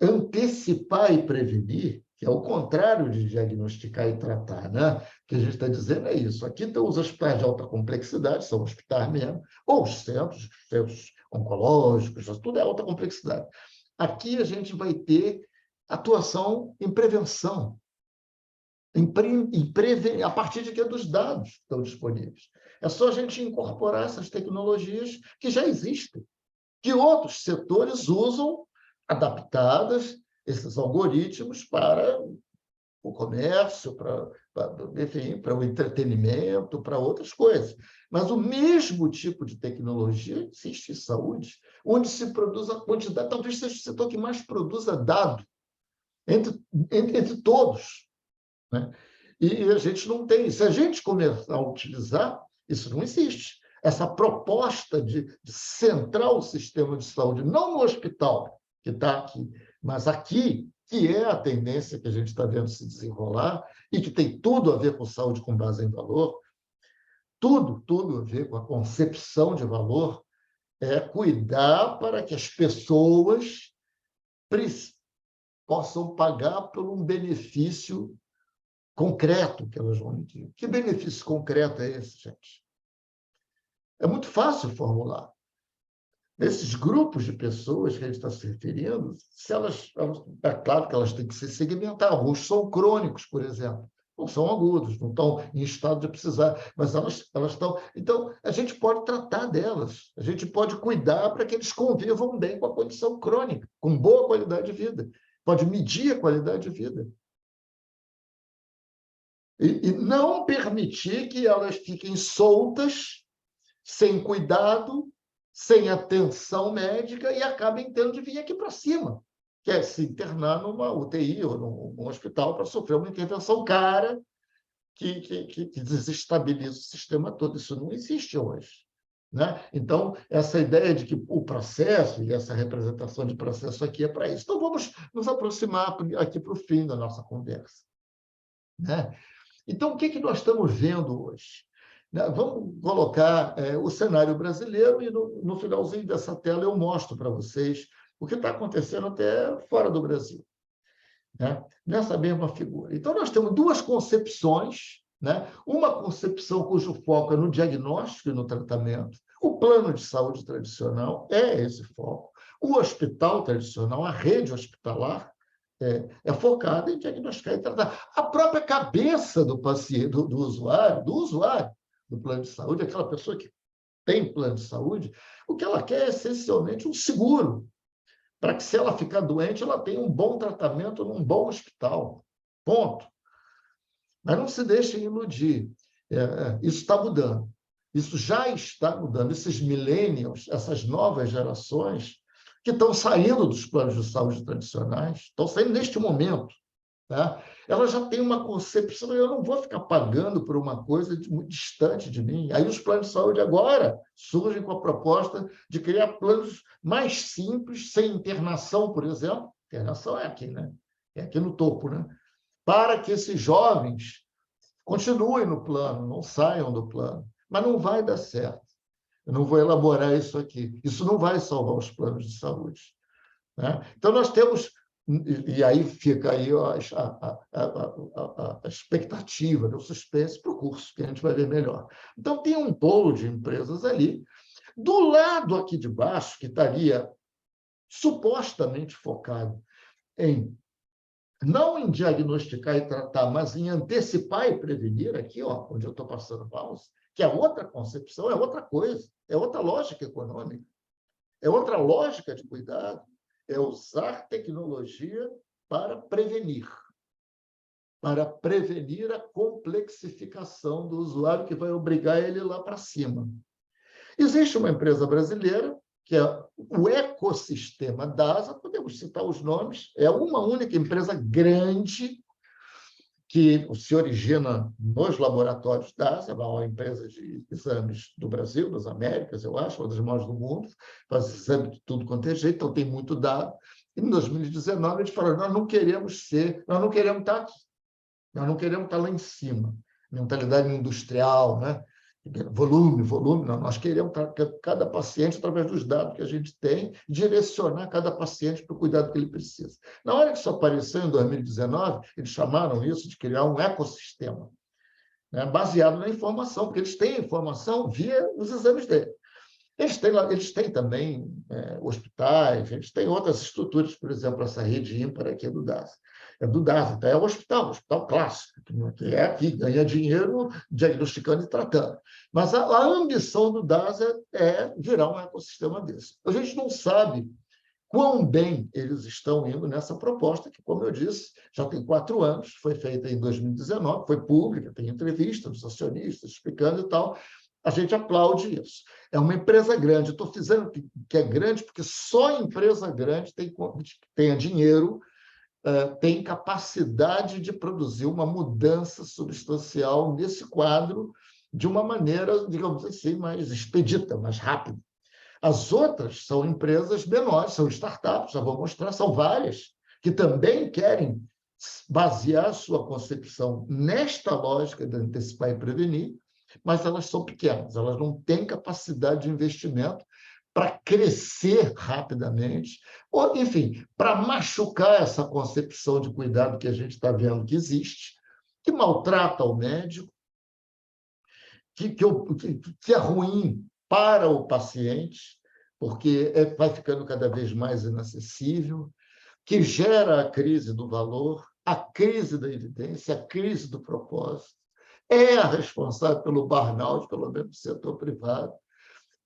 antecipar e prevenir, que é o contrário de diagnosticar e tratar, né? O que a gente está dizendo é isso. Aqui estão os hospitais de alta complexidade, são hospitais mesmo, ou os centros oncológicos, tudo é alta complexidade. Aqui a gente vai ter atuação em prevenção, a partir de que dos dados que estão disponíveis. É só a gente incorporar essas tecnologias que já existem, que outros setores usam, adaptadas, esses algoritmos para o comércio, enfim, para o entretenimento, para outras coisas. Mas o mesmo tipo de tecnologia existe em saúde, onde se produz a quantidade, talvez seja o setor que mais produza dado entre todos, né? E a gente não tem. Se a gente começar a utilizar, isso não existe. Essa proposta de centrar o sistema de saúde, não no hospital, que está aqui, mas aqui, que é a tendência que a gente está vendo se desenrolar e que tem tudo a ver com saúde com base em valor, tudo a ver com a concepção de valor, é cuidar para que as pessoas possam pagar por um benefício concreto que elas vão ter. Que benefício concreto é esse, gente? É muito fácil formular. Esses grupos de pessoas que a gente está se referindo, é claro que elas têm que se segmentar. Alguns são crônicos, por exemplo, não são agudos, não estão em estado de precisar, mas elas estão. Então, a gente pode tratar delas, a gente pode cuidar para que eles convivam bem com a condição crônica, com boa qualidade de vida. Pode medir a qualidade de vida. E não permitir que elas fiquem soltas, sem cuidado, sem atenção médica e acabem tendo de vir aqui para cima, que é se internar numa UTI ou num hospital para sofrer uma intervenção cara que desestabiliza o sistema todo. Isso não existe hoje, né? Então, essa ideia de que o processo e essa representação de processo aqui é para isso. Então, vamos nos aproximar aqui para o fim da nossa conversa, né? Então, o que nós estamos vendo hoje? Vamos colocar o cenário brasileiro e, no finalzinho dessa tela, eu mostro para vocês o que está acontecendo até fora do Brasil, né? Nessa mesma figura. Então, nós temos duas concepções, né? Uma concepção cujo foco é no diagnóstico e no tratamento. O plano de saúde tradicional é esse foco. O hospital tradicional, a rede hospitalar, é focada em diagnosticar e tratar. A própria cabeça do paciente, do usuário do plano de saúde, aquela pessoa que tem plano de saúde, o que ela quer é essencialmente um seguro, para que, se ela ficar doente, ela tenha um bom tratamento num bom hospital. Ponto. Mas não se deixem iludir. Isso está mudando. Isso já está mudando. Esses millennials, essas novas gerações, que estão saindo dos planos de saúde tradicionais, estão saindo neste momento, tá? Elas já têm uma concepção: eu não vou ficar pagando por uma coisa muito distante de mim. Aí os planos de saúde agora surgem com a proposta de criar planos mais simples, sem internação, por exemplo. Internação é aqui, né? É aqui no topo, né? Para que esses jovens continuem no plano, não saiam do plano. Mas não vai dar certo. Eu não vou elaborar isso aqui. Isso não vai salvar os planos de saúde, né? Então, nós temos... E aí fica aí a expectativa, o suspense para o curso, que a gente vai ver melhor. Então, tem um polo de empresas ali. Do lado aqui de baixo, que estaria supostamente focado não em diagnosticar e tratar, mas em antecipar e prevenir, aqui, onde eu estou passando pausa, que é outra concepção, é outra coisa, é outra lógica econômica, é outra lógica de cuidado, é usar tecnologia para prevenir a complexificação do usuário, que vai obrigar ele lá para cima. Existe uma empresa brasileira, que é o ecossistema DASA, podemos citar os nomes, é uma única empresa grande que se origina nos laboratórios DASA, é a maior empresa de exames do Brasil, das Américas, eu acho, uma das maiores do mundo, faz exame de tudo quanto é jeito, então tem muito dado. E, em 2019, eles falaram: nós não queremos estar aqui, nós não queremos estar lá em cima, mentalidade industrial, né? volume, não. Nós queremos cada paciente, através dos dados que a gente tem, direcionar cada paciente para o cuidado que ele precisa. Na hora que isso apareceu em 2019, eles chamaram isso de criar um ecossistema, né, baseado na informação, porque eles têm informação via os exames dele. Eles têm também hospitais, eles têm outras estruturas, por exemplo, essa rede ímpar aqui é do DASA. É do DASA, então é o hospital clássico, que é aqui, ganha dinheiro diagnosticando e tratando. Mas a ambição do DASA é virar um ecossistema desse. A gente não sabe quão bem eles estão indo nessa proposta, que, como eu disse, já tem 4 anos, foi feita em 2019, foi pública, tem entrevista dos acionistas explicando e tal. A gente aplaude isso. É uma empresa grande. Estou dizendo que é grande porque só empresa grande tem dinheiro, tem capacidade de produzir uma mudança substancial nesse quadro de uma maneira, digamos assim, mais expedita, mais rápida. As outras são empresas menores, são startups, já vou mostrar, são várias, que também querem basear sua concepção nesta lógica de antecipar e prevenir, mas elas são pequenas, elas não têm capacidade de investimento para crescer rapidamente, ou, enfim, para machucar essa concepção de cuidado que a gente está vendo que existe, que maltrata o médico, que é ruim para o paciente, porque vai ficando cada vez mais inacessível, que gera a crise do valor, a crise da evidência, a crise do propósito, é a responsável pelo burnout, pelo menos no setor privado.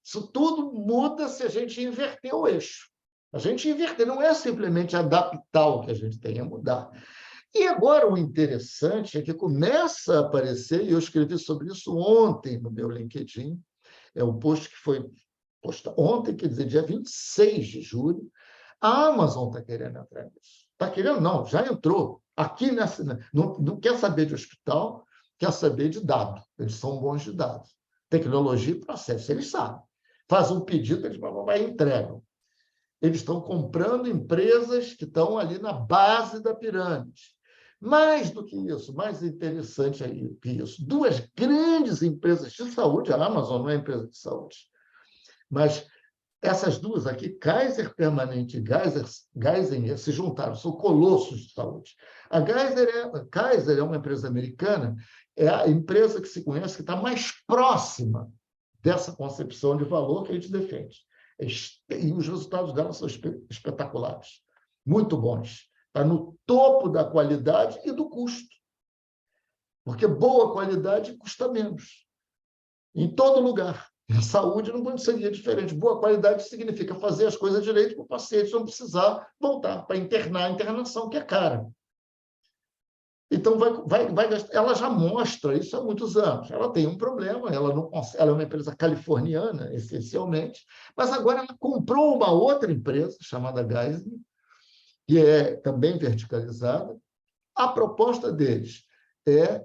Isso tudo muda se a gente inverter o eixo. A gente inverter não é simplesmente adaptar o que a gente tem, é mudar. E agora o interessante é que começa a aparecer, e eu escrevi sobre isso ontem no meu LinkedIn, é um post que foi postado ontem, quer dizer, dia 26 de julho, a Amazon está querendo entrar nisso. Está querendo? Não, já entrou. Aqui nessa, não quer saber de hospital, quer saber de dado. Eles são bons de dados. Tecnologia e processo, eles sabem. Faz um pedido, eles entregam. Eles estão comprando empresas que estão ali na base da pirâmide. Mais do que isso, mais interessante que isso, 2 grandes empresas de saúde, a Amazon não é empresa de saúde, mas essas 2 aqui, Kaiser Permanente e Geisinger, se juntaram, são colossos de saúde. A Kaiser é uma empresa americana, é a empresa que se conhece que está mais próxima dessa concepção de valor que a gente defende. E os resultados dela são espetaculares, muito bons. Está no topo da qualidade e do custo. Porque boa qualidade custa menos. Em todo lugar. A saúde não seria diferente. Boa qualidade significa fazer as coisas direito para o paciente não precisar voltar para internar a internação, que é cara. Então, ela já mostra isso há muitos anos. Ela tem um problema, ela é uma empresa californiana, essencialmente, mas agora ela comprou uma outra empresa, chamada Geisinger, que é também verticalizada. A proposta deles é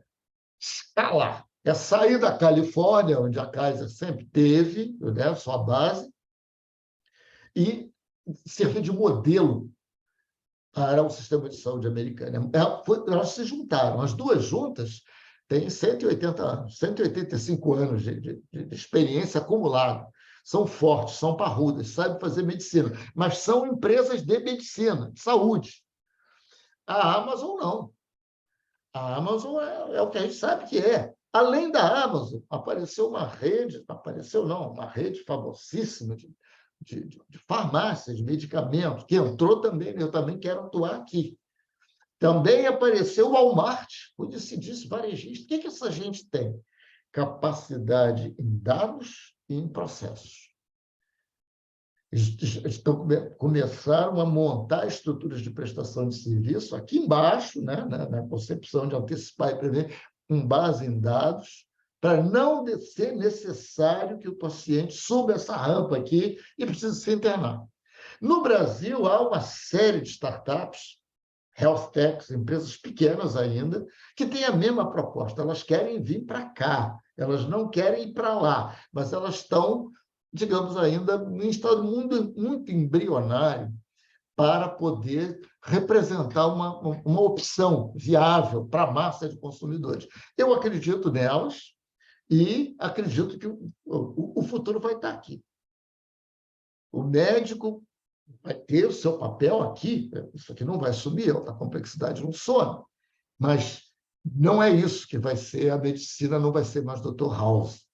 escalar, é sair da Califórnia, onde a Kaiser sempre teve, né, sua base, e servir de modelo para o sistema de saúde americano. Elas se juntaram, as 2 juntas têm 180 anos, 185 anos de experiência acumulada. São fortes, são parrudas, sabem fazer medicina, mas são empresas de medicina, de saúde. A Amazon não. A Amazon é o que a gente sabe que é. Além da Amazon, apareceu uma rede famosíssima de farmácias, de medicamentos, que entrou também, eu também quero atuar aqui. Também apareceu o Walmart, onde se diz varejista. O que essa gente tem? Capacidade em dados e em processos. Começaram a montar estruturas de prestação de serviço aqui embaixo, né, na concepção de antecipar e prever, com base em dados, para não ser necessário que o paciente suba essa rampa aqui e precise se internar. No Brasil, há uma série de startups, health techs, empresas pequenas ainda, que têm a mesma proposta. Elas querem vir para cá, elas não querem ir para lá, mas elas estão, digamos, ainda em estado muito embrionário para poder representar uma opção viável para a massa de consumidores. Eu acredito nelas, E acredito que o futuro vai estar aqui. O médico vai ter o seu papel aqui, isso aqui não vai sumir, a alta complexidade não some, mas não é isso que vai ser a medicina, não vai ser mais Dr. House.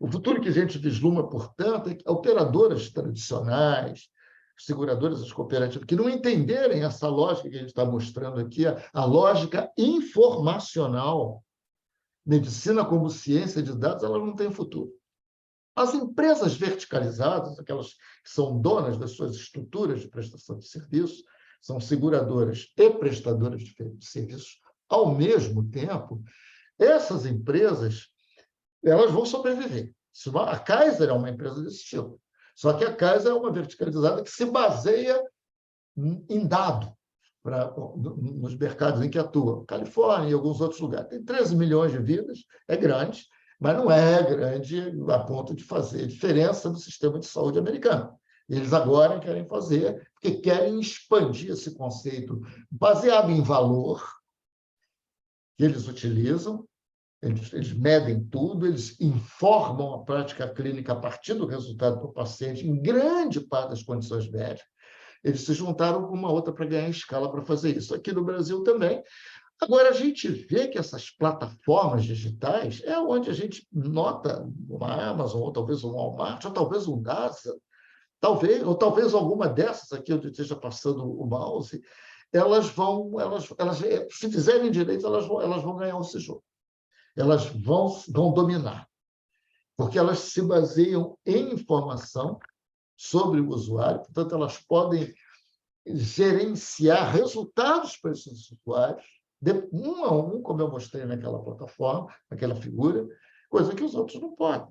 O futuro que a gente vislumbra, portanto, é que operadoras tradicionais, seguradoras, as cooperativas, que não entenderem essa lógica que a gente está mostrando aqui, a lógica informacional, medicina como ciência de dados, ela não tem futuro. As empresas verticalizadas, aquelas que são donas das suas estruturas de prestação de serviços, são seguradoras e prestadoras de serviços ao mesmo tempo, essas empresas elas vão sobreviver. A Kaiser é uma empresa desse tipo. Só que a Kaiser é uma verticalizada que se baseia em dado nos mercados em que atua. Califórnia e alguns outros lugares. Tem 13 milhões de vidas, é grande, mas não é grande a ponto de fazer diferença no sistema de saúde americano. Eles agora querem fazer, porque querem expandir esse conceito baseado em valor que eles utilizam. Eles medem tudo, eles informam a prática clínica a partir do resultado para o paciente, em grande parte das condições médicas. Eles se juntaram com uma outra para ganhar escala para fazer isso. Aqui no Brasil também. Agora, a gente vê que essas plataformas digitais é onde a gente nota uma Amazon, ou talvez um Walmart, ou talvez um NASA, ou talvez alguma dessas aqui onde esteja passando o mouse, se fizerem direito, elas vão ganhar esse jogo. Elas vão dominar, porque elas se baseiam em informação sobre o usuário, portanto, elas podem gerenciar resultados para esses usuários, um a um, como eu mostrei naquela plataforma, naquela figura, coisa que os outros não podem.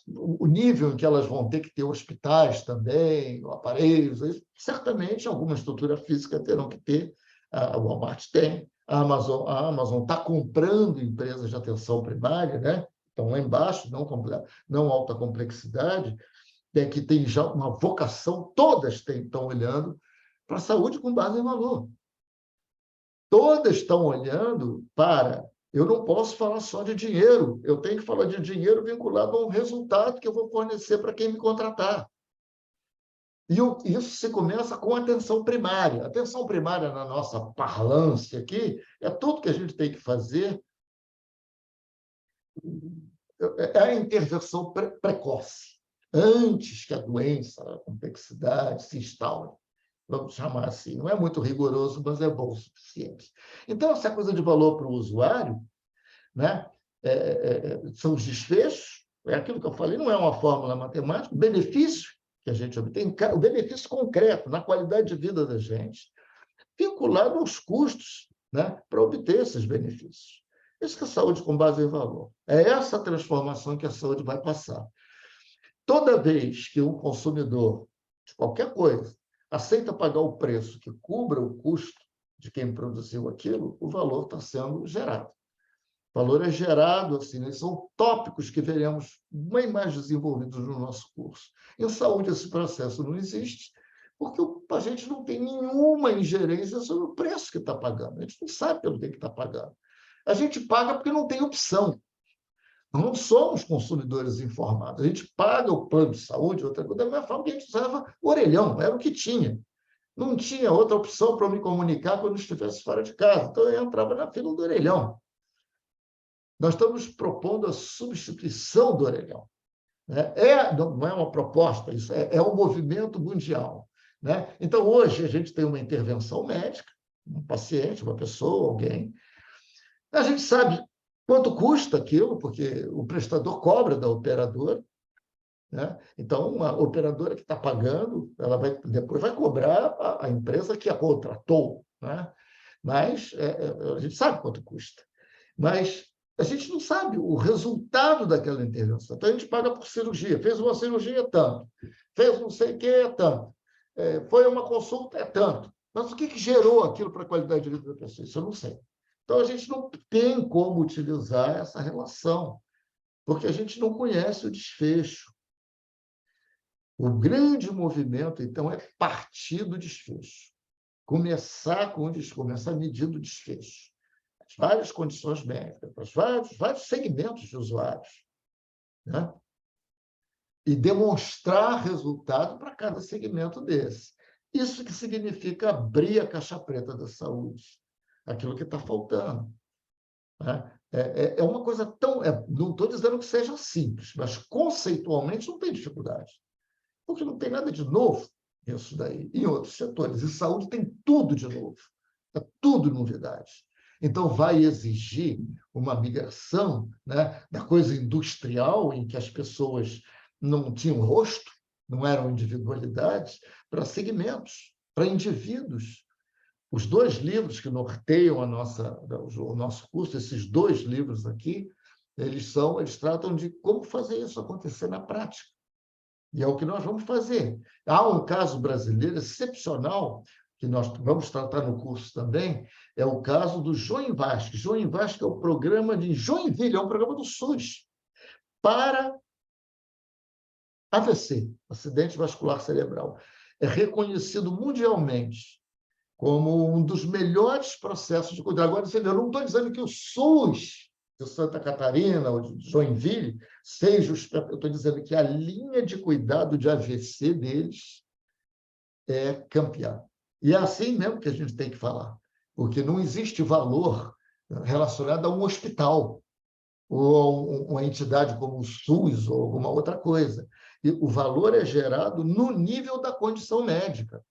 O nível em que elas vão ter que ter hospitais também, aparelhos, certamente alguma estrutura física terão que ter, a Walmart tem, a Amazon está comprando empresas de atenção primária, né? Estão lá embaixo, não alta complexidade, que tem já uma vocação, todas estão olhando para a saúde com base em valor. Todas estão olhando para... Eu não posso falar só de dinheiro, eu tenho que falar de dinheiro vinculado a um resultado que eu vou fornecer para quem me contratar. E isso se começa com atenção primária. Atenção primária, na nossa parlância aqui, é tudo que a gente tem que fazer, é a intervenção precoce, antes que a doença, a complexidade se instaure. Vamos chamar assim. Não é muito rigoroso, mas é bom o suficiente. Então, essa coisa de valor para o usuário, né? São os desfechos, é aquilo que eu falei, não é uma fórmula matemática, o benefício que a gente obtém, o benefício concreto na qualidade de vida da gente, vinculado aos custos, né? Para obter esses benefícios. Isso que é saúde com base em valor. É essa transformação que a saúde vai passar. Toda vez que um consumidor de qualquer coisa aceita pagar o preço que cubra o custo de quem produziu aquilo, o valor está sendo gerado. O valor é gerado, assim, são tópicos que veremos bem mais desenvolvidos no nosso curso. Em saúde, esse processo não existe, porque a gente não tem nenhuma ingerência sobre o preço que está pagando. A gente não sabe pelo que está pagando. A gente paga porque não tem opção. Nós não somos consumidores informados. A gente paga o plano de saúde, outra coisa, da mesma forma que a gente usava o orelhão, era o que tinha. Não tinha outra opção para eu me comunicar quando estivesse fora de casa. Então, eu entrava na fila do orelhão. Nós estamos propondo a substituição do orelhão. Não é uma proposta, isso é um movimento mundial. Né? Então, hoje, a gente tem uma intervenção médica, um paciente, uma pessoa, alguém. A gente sabe quanto custa aquilo, porque o prestador cobra da operadora. Né? Então, a operadora que está pagando, ela depois vai cobrar a empresa que a contratou. Né? Mas a gente sabe quanto custa. Mas a gente não sabe o resultado daquela intervenção. Então, a gente paga por cirurgia. Fez uma cirurgia, é tanto. Fez não sei o que, é tanto. Foi uma consulta, é tanto. Mas o que gerou aquilo para a qualidade de vida da pessoa? Isso eu não sei. Então, a gente não tem como utilizar essa relação, porque a gente não conhece o desfecho. O grande movimento, então, é partir do desfecho. Começar a medir o desfecho. as várias condições médicas, para os vários segmentos de usuários, né? E demonstrar resultado para cada segmento desse. Isso que significa abrir a caixa preta da saúde, aquilo que está faltando, né? É uma coisa tão... não estou dizendo que seja simples, mas conceitualmente não tem dificuldade, porque não tem nada de novo nisso daí, em outros setores. E saúde tem tudo de novo, é tudo novidade. Então, vai exigir uma migração, né, da coisa industrial, em que as pessoas não tinham rosto, não eram individualidades, para segmentos, para indivíduos. Os dois livros que norteiam o nosso curso, esses dois livros aqui, eles tratam de como fazer isso acontecer na prática. E é o que nós vamos fazer. Há um caso brasileiro excepcional, que nós vamos tratar no curso também, é o caso do João Vasque. João Vasque é o programa de Joinville, é um programa do SUS, para AVC, acidente vascular cerebral. É reconhecido mundialmente como um dos melhores processos de cuidado. Agora, você vê, eu não estou dizendo que o SUS de Santa Catarina ou de Joinville seja eu estou dizendo que a linha de cuidado de AVC deles é campeã. E é assim mesmo que a gente tem que falar, porque não existe valor relacionado a um hospital ou a uma entidade como o SUS ou alguma outra coisa. E o valor é gerado no nível da condição médica.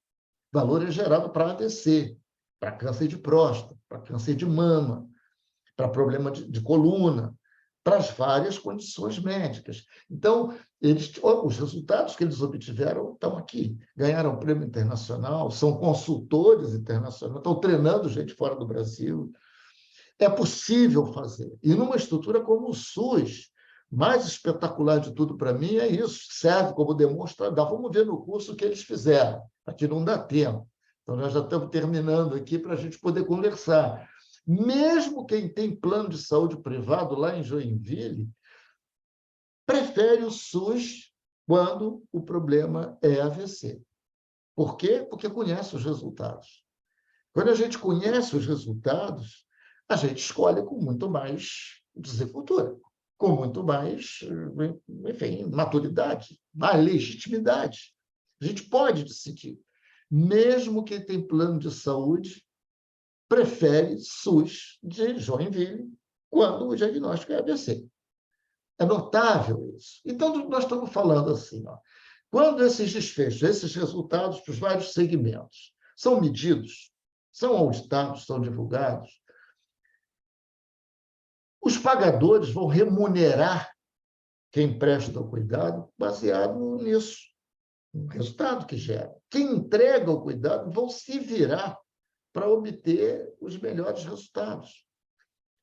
O valor é gerado para AVC, para câncer de próstata, para câncer de mama, para problema de coluna, para as várias condições médicas. Então, os resultados que eles obtiveram estão aqui. Ganharam prêmio internacional, são consultores internacionais, estão treinando gente fora do Brasil. É possível fazer. E numa estrutura como o SUS, mais espetacular de tudo para mim é isso, serve como demonstrador. Vamos ver no curso o que eles fizeram. Aqui não dá tempo. Então, nós já estamos terminando aqui para a gente poder conversar. Mesmo quem tem plano de saúde privado lá em Joinville, prefere o SUS quando o problema é AVC. Por quê? Porque conhece os resultados. Quando a gente conhece os resultados, a gente escolhe com muito mais desenvoltura, com muito mais, enfim, maturidade, mais legitimidade. A gente pode decidir. Mesmo quem tem plano de saúde prefere SUS de Joinville quando o diagnóstico é AVC. É notável isso. Então, nós estamos falando assim, ó, quando esses desfechos, esses resultados para os vários segmentos são medidos, são auditados, são divulgados, os pagadores vão remunerar quem presta o cuidado baseado nisso, no resultado que gera. Quem entrega o cuidado vão se virar para obter os melhores resultados.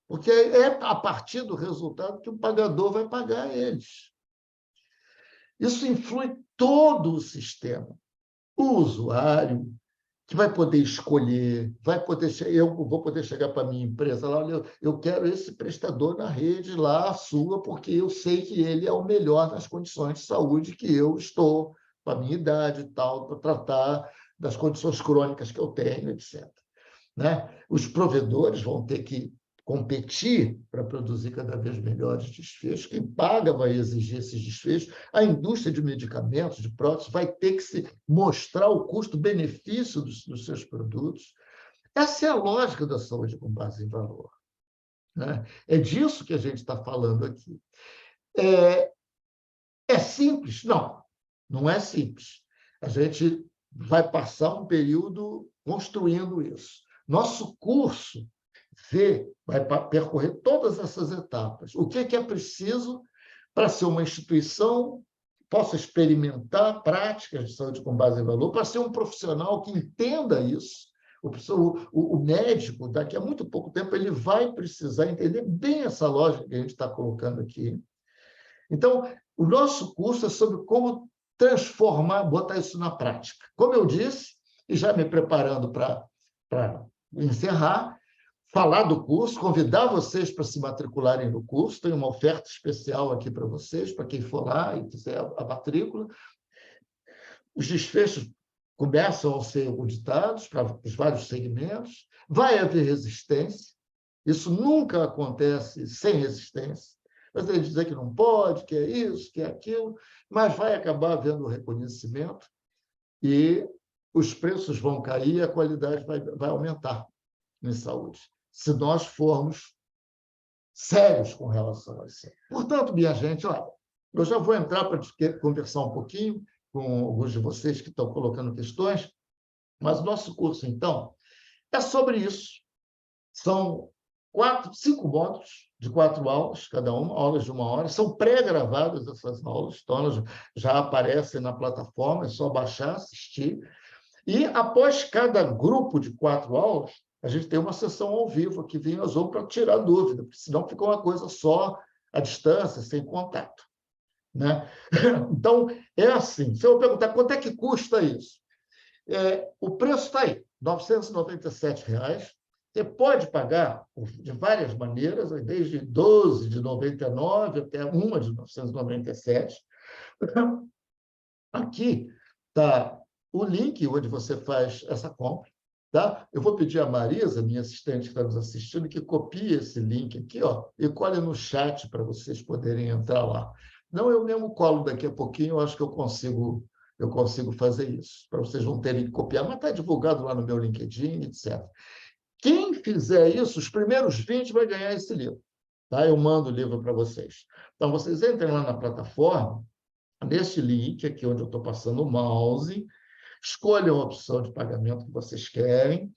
Porque é a partir do resultado que o pagador vai pagar a eles. Isso influi todo o sistema. O usuário, que vai poder escolher, eu vou poder chegar para a minha empresa lá, eu quero esse prestador na rede lá, a sua, porque eu sei que ele é o melhor nas condições de saúde que eu estou, para a minha idade e tal, para tratar das condições crônicas que eu tenho, etc. Né? Os provedores vão ter que competir para produzir cada vez melhores desfechos. Quem paga vai exigir esses desfechos. A indústria de medicamentos, de próteses, vai ter que se mostrar o custo-benefício dos seus produtos. Essa é a lógica da saúde com base em valor, né? É disso que a gente está falando aqui. É simples? Não, não é simples. A gente vai passar um período construindo isso. Nosso curso vai percorrer todas essas etapas. O que é preciso para ser uma instituição que possa experimentar práticas de saúde com base em valor, para ser um profissional que entenda isso. O médico, daqui a muito pouco tempo, ele vai precisar entender bem essa lógica que a gente está colocando aqui. Então, o nosso curso é sobre como transformar, botar isso na prática. Como eu disse, e já me preparando para encerrar, falar do curso, convidar vocês para se matricularem no curso. Tem uma oferta especial aqui para vocês, para quem for lá e quiser a matrícula. Os desfechos começam a ser auditados para os vários segmentos. Vai haver resistência, Isso nunca acontece sem resistência. Você dizer que não pode, que é isso, que é aquilo, mas vai acabar havendo reconhecimento e os preços vão cair e a qualidade vai aumentar em saúde, se nós formos sérios com relação a isso. Portanto, minha gente, olha, eu já vou entrar para conversar um pouquinho com alguns de vocês que estão colocando questões, mas o nosso curso, então, é sobre isso. São 5 módulos de 4 aulas, cada uma, aulas de 1 hora. São pré-gravadas essas aulas, então elas já aparecem na plataforma, é só baixar, assistir. E, após cada grupo de 4 aulas, a gente tem uma sessão ao vivo aqui vem Zoom para tirar dúvida, porque senão fica uma coisa só à distância, sem contato. Né? Então, é assim. Se eu perguntar quanto é que custa isso, o preço está aí, R$ 997. Você pode pagar de várias maneiras, desde 12 de 99 até uma de 997. Aqui está o link onde você faz essa compra. Tá? Eu vou pedir a Marisa, minha assistente que está nos assistindo, que copie esse link aqui, ó, e colhe no chat para vocês poderem entrar lá. Não, eu mesmo colo daqui a pouquinho, eu acho que eu consigo fazer isso, para vocês não terem que copiar, mas está divulgado lá no meu LinkedIn, etc. Quem fizer isso, os primeiros 20 vai ganhar esse livro. Tá? Eu mando o livro para vocês. Então, vocês entrem lá na plataforma, nesse link aqui onde eu estou passando o mouse, escolham a opção de pagamento que vocês querem.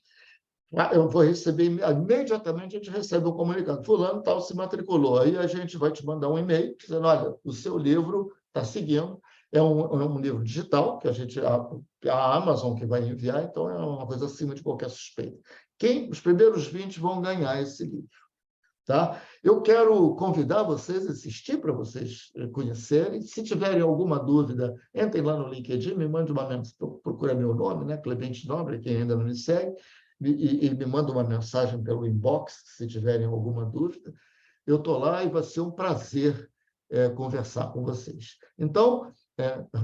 Eu vou receber, imediatamente a gente recebe um comunicado. Fulano tal se matriculou. Aí a gente vai te mandar um e-mail dizendo, olha, o seu livro está seguindo. É um livro digital, que a Amazon que vai enviar, então é uma coisa acima de qualquer suspeita. Os primeiros 20 vão ganhar esse livro. Tá? Eu quero convidar vocês a assistir para vocês conhecerem. Se tiverem alguma dúvida, entrem lá no LinkedIn, me mande uma mensagem, procura meu nome, né? Clemente Nobre, quem ainda não me segue, e me manda uma mensagem pelo inbox, se tiverem alguma dúvida. Eu estou lá e vai ser um prazer conversar com vocês. Então,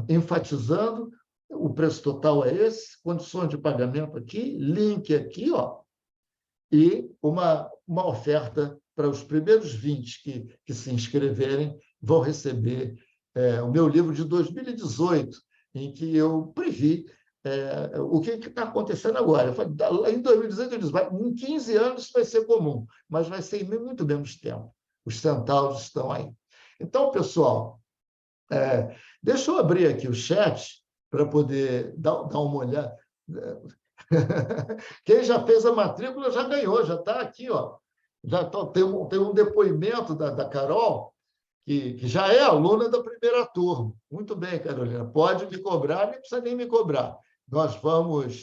enfatizando, o preço total é esse, condições de pagamento aqui, link aqui, ó, e uma oferta para os primeiros 20 que se inscreverem, vão receber o meu livro de 2018, em que eu previ o que está acontecendo agora. Eu falei, em 2018, eu disse, em 15 anos isso vai ser comum, mas vai ser em muito menos tempo. Os centavos estão aí. Então, pessoal, deixa eu abrir aqui o chat para poder dar uma olhada. Quem já fez a matrícula já ganhou, já está aqui, ó. Tem um depoimento da Carol, que já é aluna da primeira turma. Muito bem, Carolina, pode me cobrar, nem precisa nem me cobrar. Nós vamos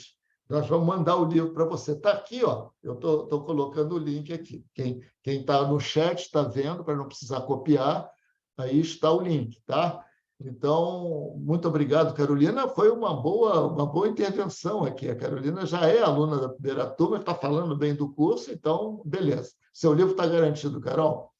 mandar o livro para você. Está aqui, ó. Eu estou colocando o link aqui. Quem está no chat está vendo, para não precisar copiar, aí está o link, tá? Então, muito obrigado, Carolina. Foi uma boa intervenção aqui. A Carolina já é aluna da primeira turma, está falando bem do curso, então, beleza. Seu livro está garantido, Carol.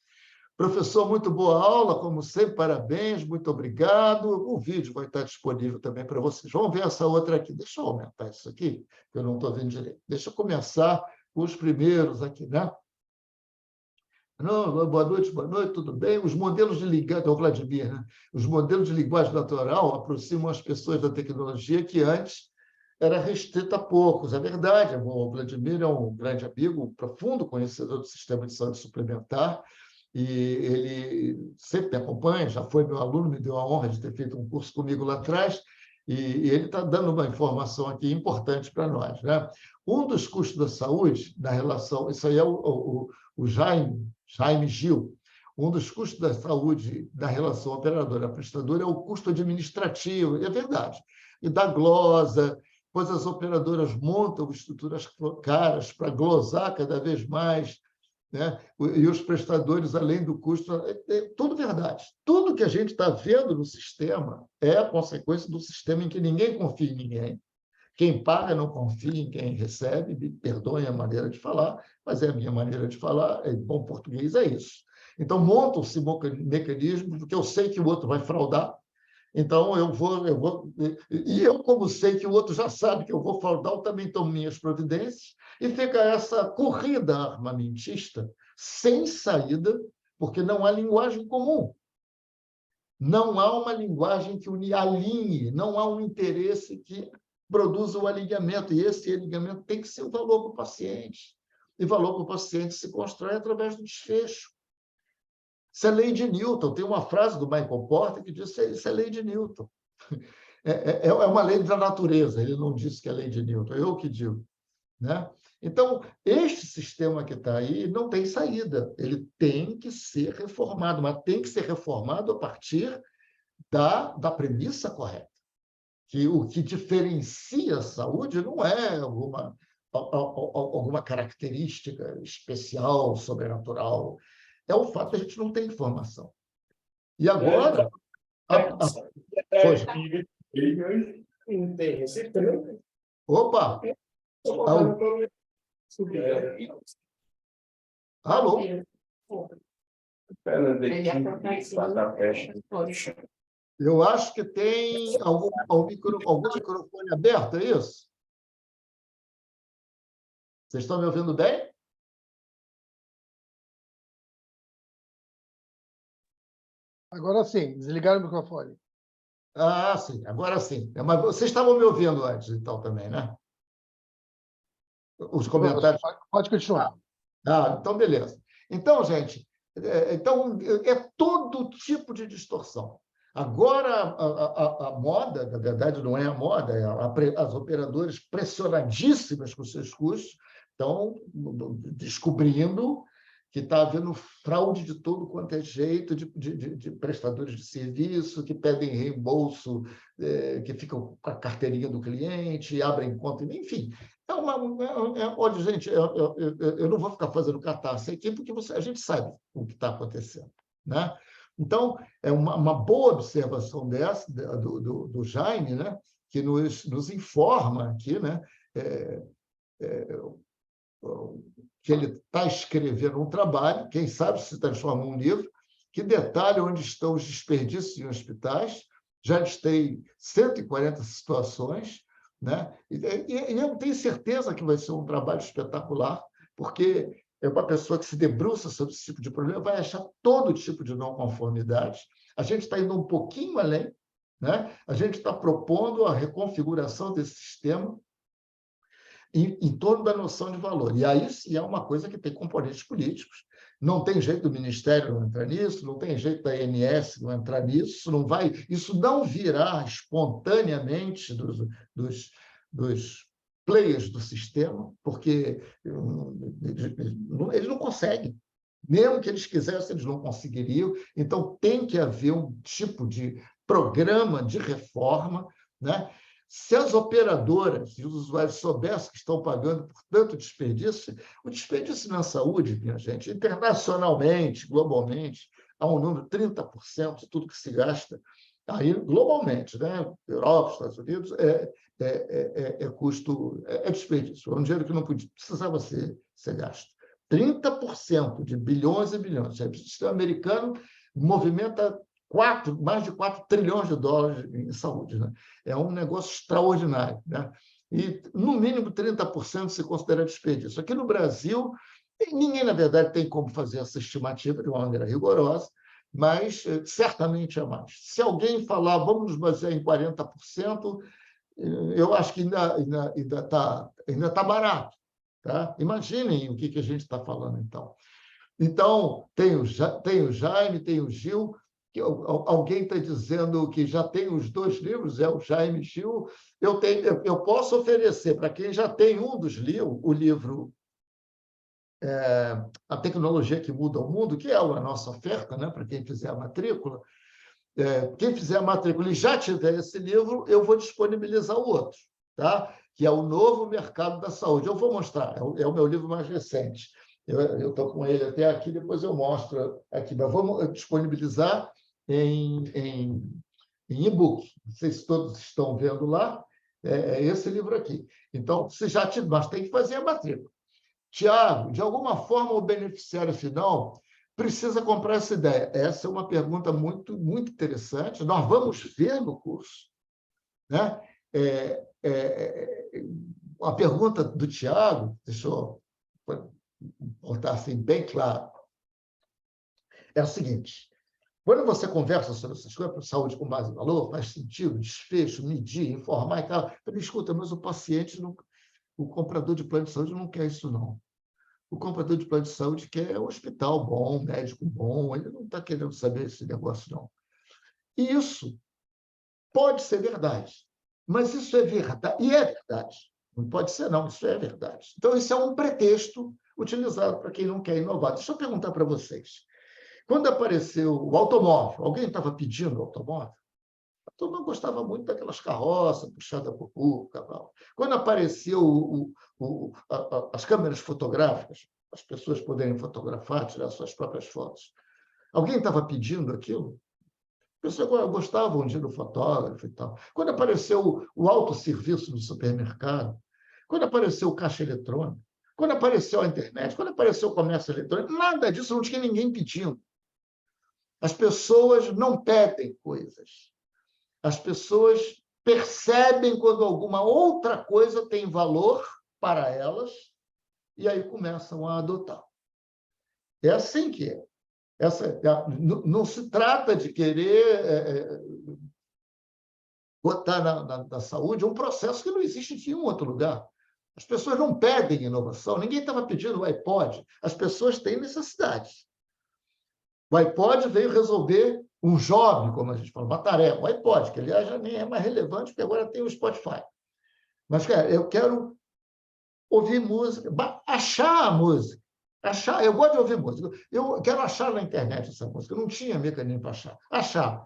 Professor, muito boa aula, como sempre, parabéns, muito obrigado. O vídeo vai estar disponível também para vocês. Vamos ver essa outra aqui. Deixa eu aumentar isso aqui, que eu não estou vendo direito. Deixa eu começar com os primeiros aqui, né? Não, boa noite, tudo bem? Os modelos de linguagem, o Vladimir, né? Os modelos de linguagem natural aproximam as pessoas da tecnologia que antes era restrita a poucos. É verdade, o Vladimir é um grande amigo, um profundo conhecedor do sistema de saúde suplementar, e ele sempre me acompanha, já foi meu aluno, me deu a honra de ter feito um curso comigo lá atrás, e ele está dando uma informação aqui importante para nós. Né? Um dos custos da saúde, na relação... Isso aí é o Jaime Gil. Um dos custos da saúde da relação operadora-prestadora é o custo administrativo, é verdade. E da glosa, pois as operadoras montam estruturas caras para glosar cada vez mais, né? E os prestadores, além do custo, tudo verdade. Tudo que a gente está vendo no sistema é a consequência do sistema em que ninguém confia em ninguém. Quem paga não confia em quem recebe, me perdoem a maneira de falar, mas é a minha maneira de falar, em bom português é isso. Então, montam-se mecanismos, porque eu sei que o outro vai fraudar, Então, e eu, como sei que o outro já sabe que eu vou fraudar, eu também tomo minhas providências, e fica essa corrida armamentista sem saída, porque não há linguagem comum. Não há uma linguagem que alinhe, não há um interesse que produza o alinhamento, e esse alinhamento tem que ser o valor para o paciente. E valor para o paciente se constrói através do desfecho. Isso é lei de Newton. Tem uma frase do Michael Porter que diz que isso é lei de Newton. É uma lei da natureza, ele não disse que é lei de Newton, eu que digo. Né? Então, este sistema que está aí não tem saída, ele tem que ser reformado, mas tem que ser reformado a partir da premissa correta, que o que diferencia a saúde não é alguma característica especial, sobrenatural, é o fato de a gente não ter informação. E agora... Opa! Alô? Eu acho que tem algum microfone aberto, é isso? Vocês estão me ouvindo bem? Agora sim, desligaram o microfone. Ah, sim, agora sim. Mas vocês estavam me ouvindo antes, então, também, né? Os comentários. Pode continuar. Então, beleza. Então, gente, é todo tipo de distorção. Agora, a moda, na verdade, não é a moda, as operadoras pressionadíssimas com seus custos estão descobrindo que está havendo fraude de todo quanto é jeito, de prestadores de serviço que pedem reembolso, que ficam com a carteirinha do cliente, abrem conta, enfim. Olha, gente, eu não vou ficar fazendo catarse aqui, porque a gente sabe o que está acontecendo. Né? Então, é uma boa observação dessa, do Jaime, né? Que nos informa aqui, né? Que ele está escrevendo um trabalho, quem sabe se transforma em um livro, que detalha onde estão os desperdícios em hospitais. Já listei 140 situações, né? E eu tenho certeza que vai ser um trabalho espetacular, porque é uma pessoa que se debruça sobre esse tipo de problema, vai achar todo tipo de não conformidade. A gente está indo um pouquinho além, né? A gente está propondo a reconfiguração desse sistema em torno da noção de valor. E aí sim é uma coisa que tem componentes políticos. Não tem jeito do Ministério não entrar nisso, não tem jeito da ANS não entrar nisso, isso não virá espontaneamente dos players do sistema, porque eles não conseguem. Mesmo que eles quisessem, eles não conseguiriam. Então, tem que haver um tipo de programa de reforma, né? Se as operadoras e os usuários soubessem que estão pagando por tanto desperdício, o desperdício na saúde, minha gente, internacionalmente, globalmente, há um número de 30% de tudo que se gasta, aí globalmente, né? Europa, Estados Unidos, custo, é desperdício, é um dinheiro que não precisava ser gasto. 30% de bilhões e bilhões. O sistema americano movimenta mais de 4 trilhões de dólares em saúde. Né? É um negócio extraordinário. Né? E, no mínimo, 30% se considera desperdício. Aqui no Brasil, ninguém, na verdade, tem como fazer essa estimativa de uma maneira rigorosa, mas certamente é mais. Se alguém falar, vamos nos basear em 40%, eu acho que ainda está barato. Tá? Imaginem o que a gente está falando, então. Então, tem o Jaime, tem o Gil, que alguém está dizendo que já tem os 2 livros, é o Jaime e Gil. Eu posso oferecer para quem já tem um dos livros, o livro A Tecnologia que Muda o Mundo, que é a nossa oferta, né, para quem fizer a matrícula. Quem fizer a matrícula e já tiver esse livro, eu vou disponibilizar o outro, tá? Que é o Novo Mercado da Saúde. Eu vou mostrar, é o meu livro mais recente. Eu estou com ele até aqui, depois eu mostro aqui. Mas vamos disponibilizar em e-book. Não sei se todos estão vendo lá, é esse livro aqui. Então, mas tem que fazer a matrícula. Tiago, de alguma forma, o beneficiário final precisa comprar essa ideia? Essa é uma pergunta muito, muito interessante. Nós vamos ver no curso, né? A pergunta do Tiago, deixa eu botar assim bem claro, é o seguinte: quando você conversa sobre essas coisas, saúde com base em valor, faz sentido, desfecho, medir, informar e tal. Ele escuta, mas o paciente, não, o comprador de plano de saúde não quer isso, não. O comprador de plano de saúde quer um hospital bom, um médico bom, ele não está querendo saber esse negócio, não. E isso pode ser verdade, mas isso é verdade, e é verdade. Não pode ser, não, isso é verdade. Então, isso é um pretexto utilizado para quem não quer inovar. Deixa eu perguntar para vocês. Quando apareceu o automóvel, alguém estava pedindo automóvel? A turma gostava muito daquelas carroças puxadas por burro, cavalo. Quando apareceu as câmeras fotográficas, as pessoas poderem fotografar, tirar suas próprias fotos, alguém estava pedindo aquilo? As pessoas gostavam de ir no fotógrafo e tal. Quando apareceu o autosserviço no supermercado, quando apareceu o caixa eletrônico, quando apareceu a internet, quando apareceu o comércio eletrônico, nada disso, não tinha ninguém pedindo. As pessoas não pedem coisas. As pessoas percebem quando alguma outra coisa tem valor para elas e aí começam a adotar. É assim que é. Não se trata de querer botar na saúde um processo que não existe em nenhum outro lugar. As pessoas não pedem inovação. Ninguém estava pedindo o iPod. As pessoas têm necessidades. O iPod veio resolver um job, como a gente fala, uma tarefa. O iPod, que aliás já nem é mais relevante, porque agora tem o Spotify. Mas, cara, eu quero ouvir música, achar a música. Eu gosto de ouvir música. Eu quero achar na internet essa música. Eu não tinha mecanismo para achar. Achar,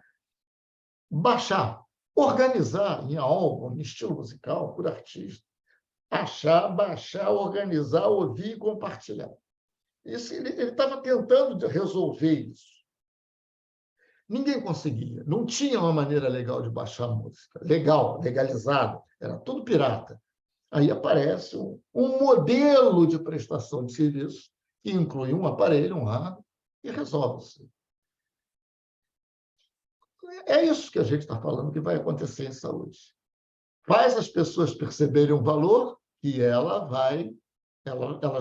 baixar, organizar em álbum, em estilo musical, por artista. Achar, baixar, organizar, ouvir e compartilhar. Isso, ele estava tentando resolver isso. Ninguém conseguia. Não tinha uma maneira legal de baixar música. Legal, legalizado. Era tudo pirata. Aí aparece um modelo de prestação de serviço que inclui um aparelho, um hardware, e resolve-se. É isso que a gente está falando que vai acontecer em saúde. Faz as pessoas perceberem o valor e elas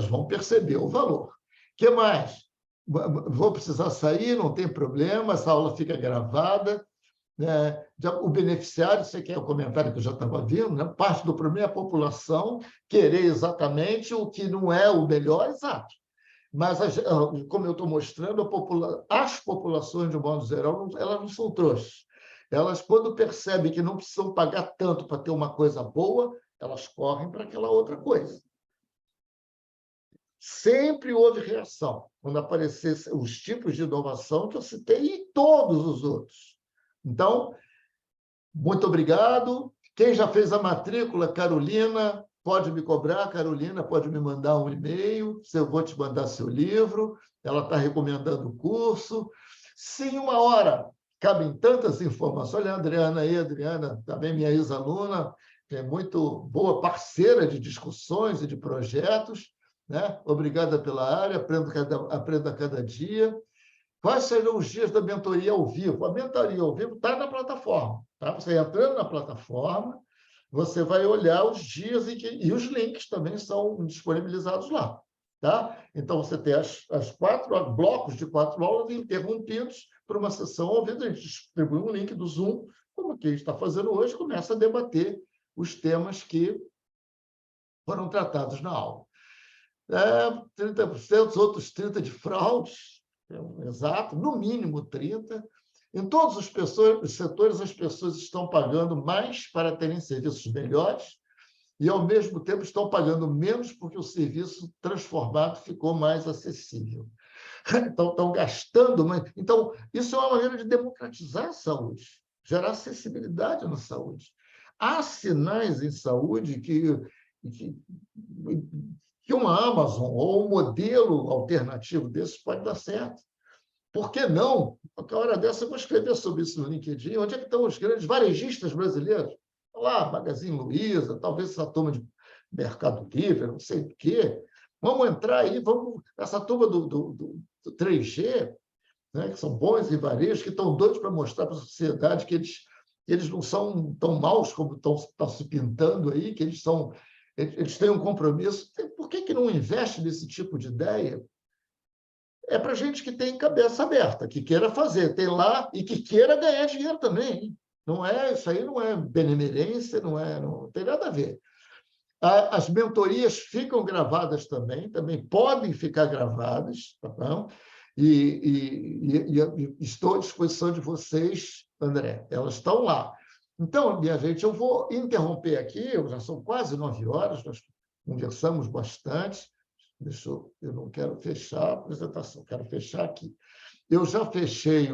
vão perceber o valor. O que mais? Vou precisar sair, não tem problema, essa aula fica gravada. Né? O beneficiário, você quer o comentário que eu já estava vendo, né? Parte do problema é a população querer exatamente o que não é o melhor, exato. Mas, como eu estou mostrando, as populações, de um modo geral, elas não são trouxas. Elas, quando percebem que não precisam pagar tanto para ter uma coisa boa, elas correm para aquela outra coisa. Sempre houve reação quando aparecessem os tipos de inovação que eu citei e todos os outros. Então, muito obrigado. Quem já fez a matrícula, Carolina, pode me cobrar, Carolina, pode me mandar um e-mail, eu vou te mandar seu livro, ela está recomendando o curso. Se em uma hora cabem tantas informações, olha a Adriana aí, Adriana, também minha ex-aluna, é muito boa parceira de discussões e de projetos, né? Obrigada pela área, aprendo a cada dia. Quais serão os dias da mentoria ao vivo? A mentoria ao vivo está na plataforma. Tá? Você entrando na plataforma, você vai olhar os dias e os links também são disponibilizados lá. Tá? Então, você tem as 4 blocos de 4 aulas interrompidos por uma sessão ao vivo. A gente distribui um link do Zoom, como que a gente está fazendo hoje, começa a debater os temas que foram tratados na aula. 30%, os outros 30% de fraudes, exato, no mínimo 30%. Em todos os setores, as pessoas estão pagando mais para terem serviços melhores e, ao mesmo tempo, estão pagando menos porque o serviço transformado ficou mais acessível. Então, estão gastando mais. Então, isso é uma maneira de democratizar a saúde, gerar acessibilidade na saúde. Há sinais em saúde que uma Amazon ou um modelo alternativo desses pode dar certo. Por que não? A hora dessa eu vou escrever sobre isso no LinkedIn. Onde é que estão os grandes varejistas brasileiros? Lá, Magazine Luiza, talvez essa turma de Mercado Livre, não sei o quê. Vamos entrar aí, essa turma 3G, né, que são bons ribeirinhos, que estão doidos para mostrar para a sociedade que eles não são tão maus como estão se pintando aí, que eles têm um compromisso. Por que não investe nesse tipo de ideia? É para gente que tem cabeça aberta, que queira fazer, tem lá e que queira ganhar dinheiro também. Hein? Isso aí não é benemerência, não tem nada a ver. As mentorias ficam gravadas também podem ficar gravadas, tá bom? E estou à disposição de vocês, André, elas estão lá. Então, minha gente, eu vou interromper aqui, já são quase 9 horas, nós conversamos bastante. Eu não quero fechar a apresentação, quero fechar aqui. Eu já fechei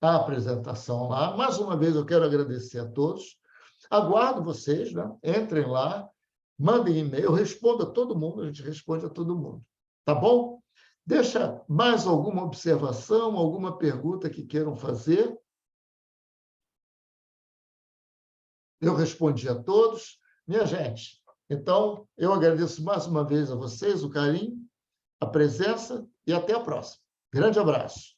a apresentação lá. Mais uma vez, eu quero agradecer a todos. Aguardo vocês, né? Entrem lá, mandem e-mail, eu respondo a todo mundo, a gente responde a todo mundo. Tá bom? Deixa mais alguma observação, alguma pergunta que queiram fazer. Eu respondi a todos. Minha gente, então, eu agradeço mais uma vez a vocês o carinho, a presença e até a próxima. Grande abraço.